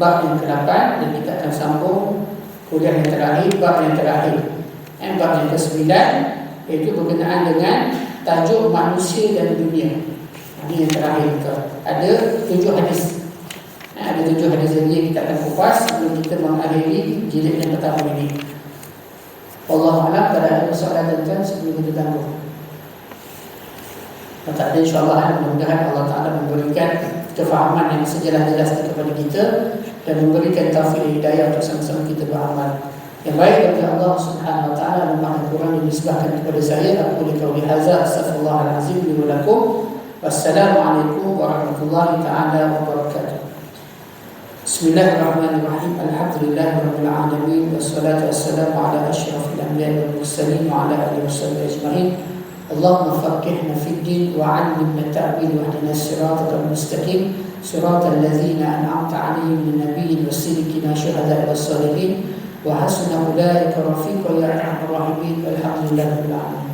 bab yang ke-8 dan kita akan sambung kuliah yang terakhir, bab yang terakhir. Bab yang ke-9 iaitu berkenaan dengan tajuk manusia dan dunia. Ini yang terakhir kita. Ada 7 hadis. Ada 7 hadis lagi yang kita akan kupas sebelum kita mengakhiri jilid yang pertama ini. Allah Ta'ala, pada ada soalan tuan sebelum kita tangguh. Tak ada, insyaAllah mudah-mudahan Allah Ta'ala memberikan kefahaman yang sejelas-jelasnya kepada kita dan memberikan taufik hidayah untuk sama-sama kita beramal yang baik bagi Allah Subhanahu Wa Ta'ala. Lemah dan kurang yang disebabkan kepada saya. Aku qauli hadza, astaghfirullahalazim li wa lakum. Wassalamualaikum warahmatullahi ta'ala wabarakatuh. Bismillahirrahmanirrahim. Alhamdulillahirabbil alamin, wassalatu wassalamu ala asyrafil anbiya'i wal mursalin wa ala alihi washabbihi ajma'in. Allahumma faqihna fid din wa 'allimna ta'wil wa ihdina as-siratal mustaqim, siratal ladzina an'amta 'alaihim minan nabiyyin was-siddiqin wasyuhada'i was-shalihin wa hasuna ulaika rafiqa ya arhamar rahimin. Alhamdulillahirabbil alamin.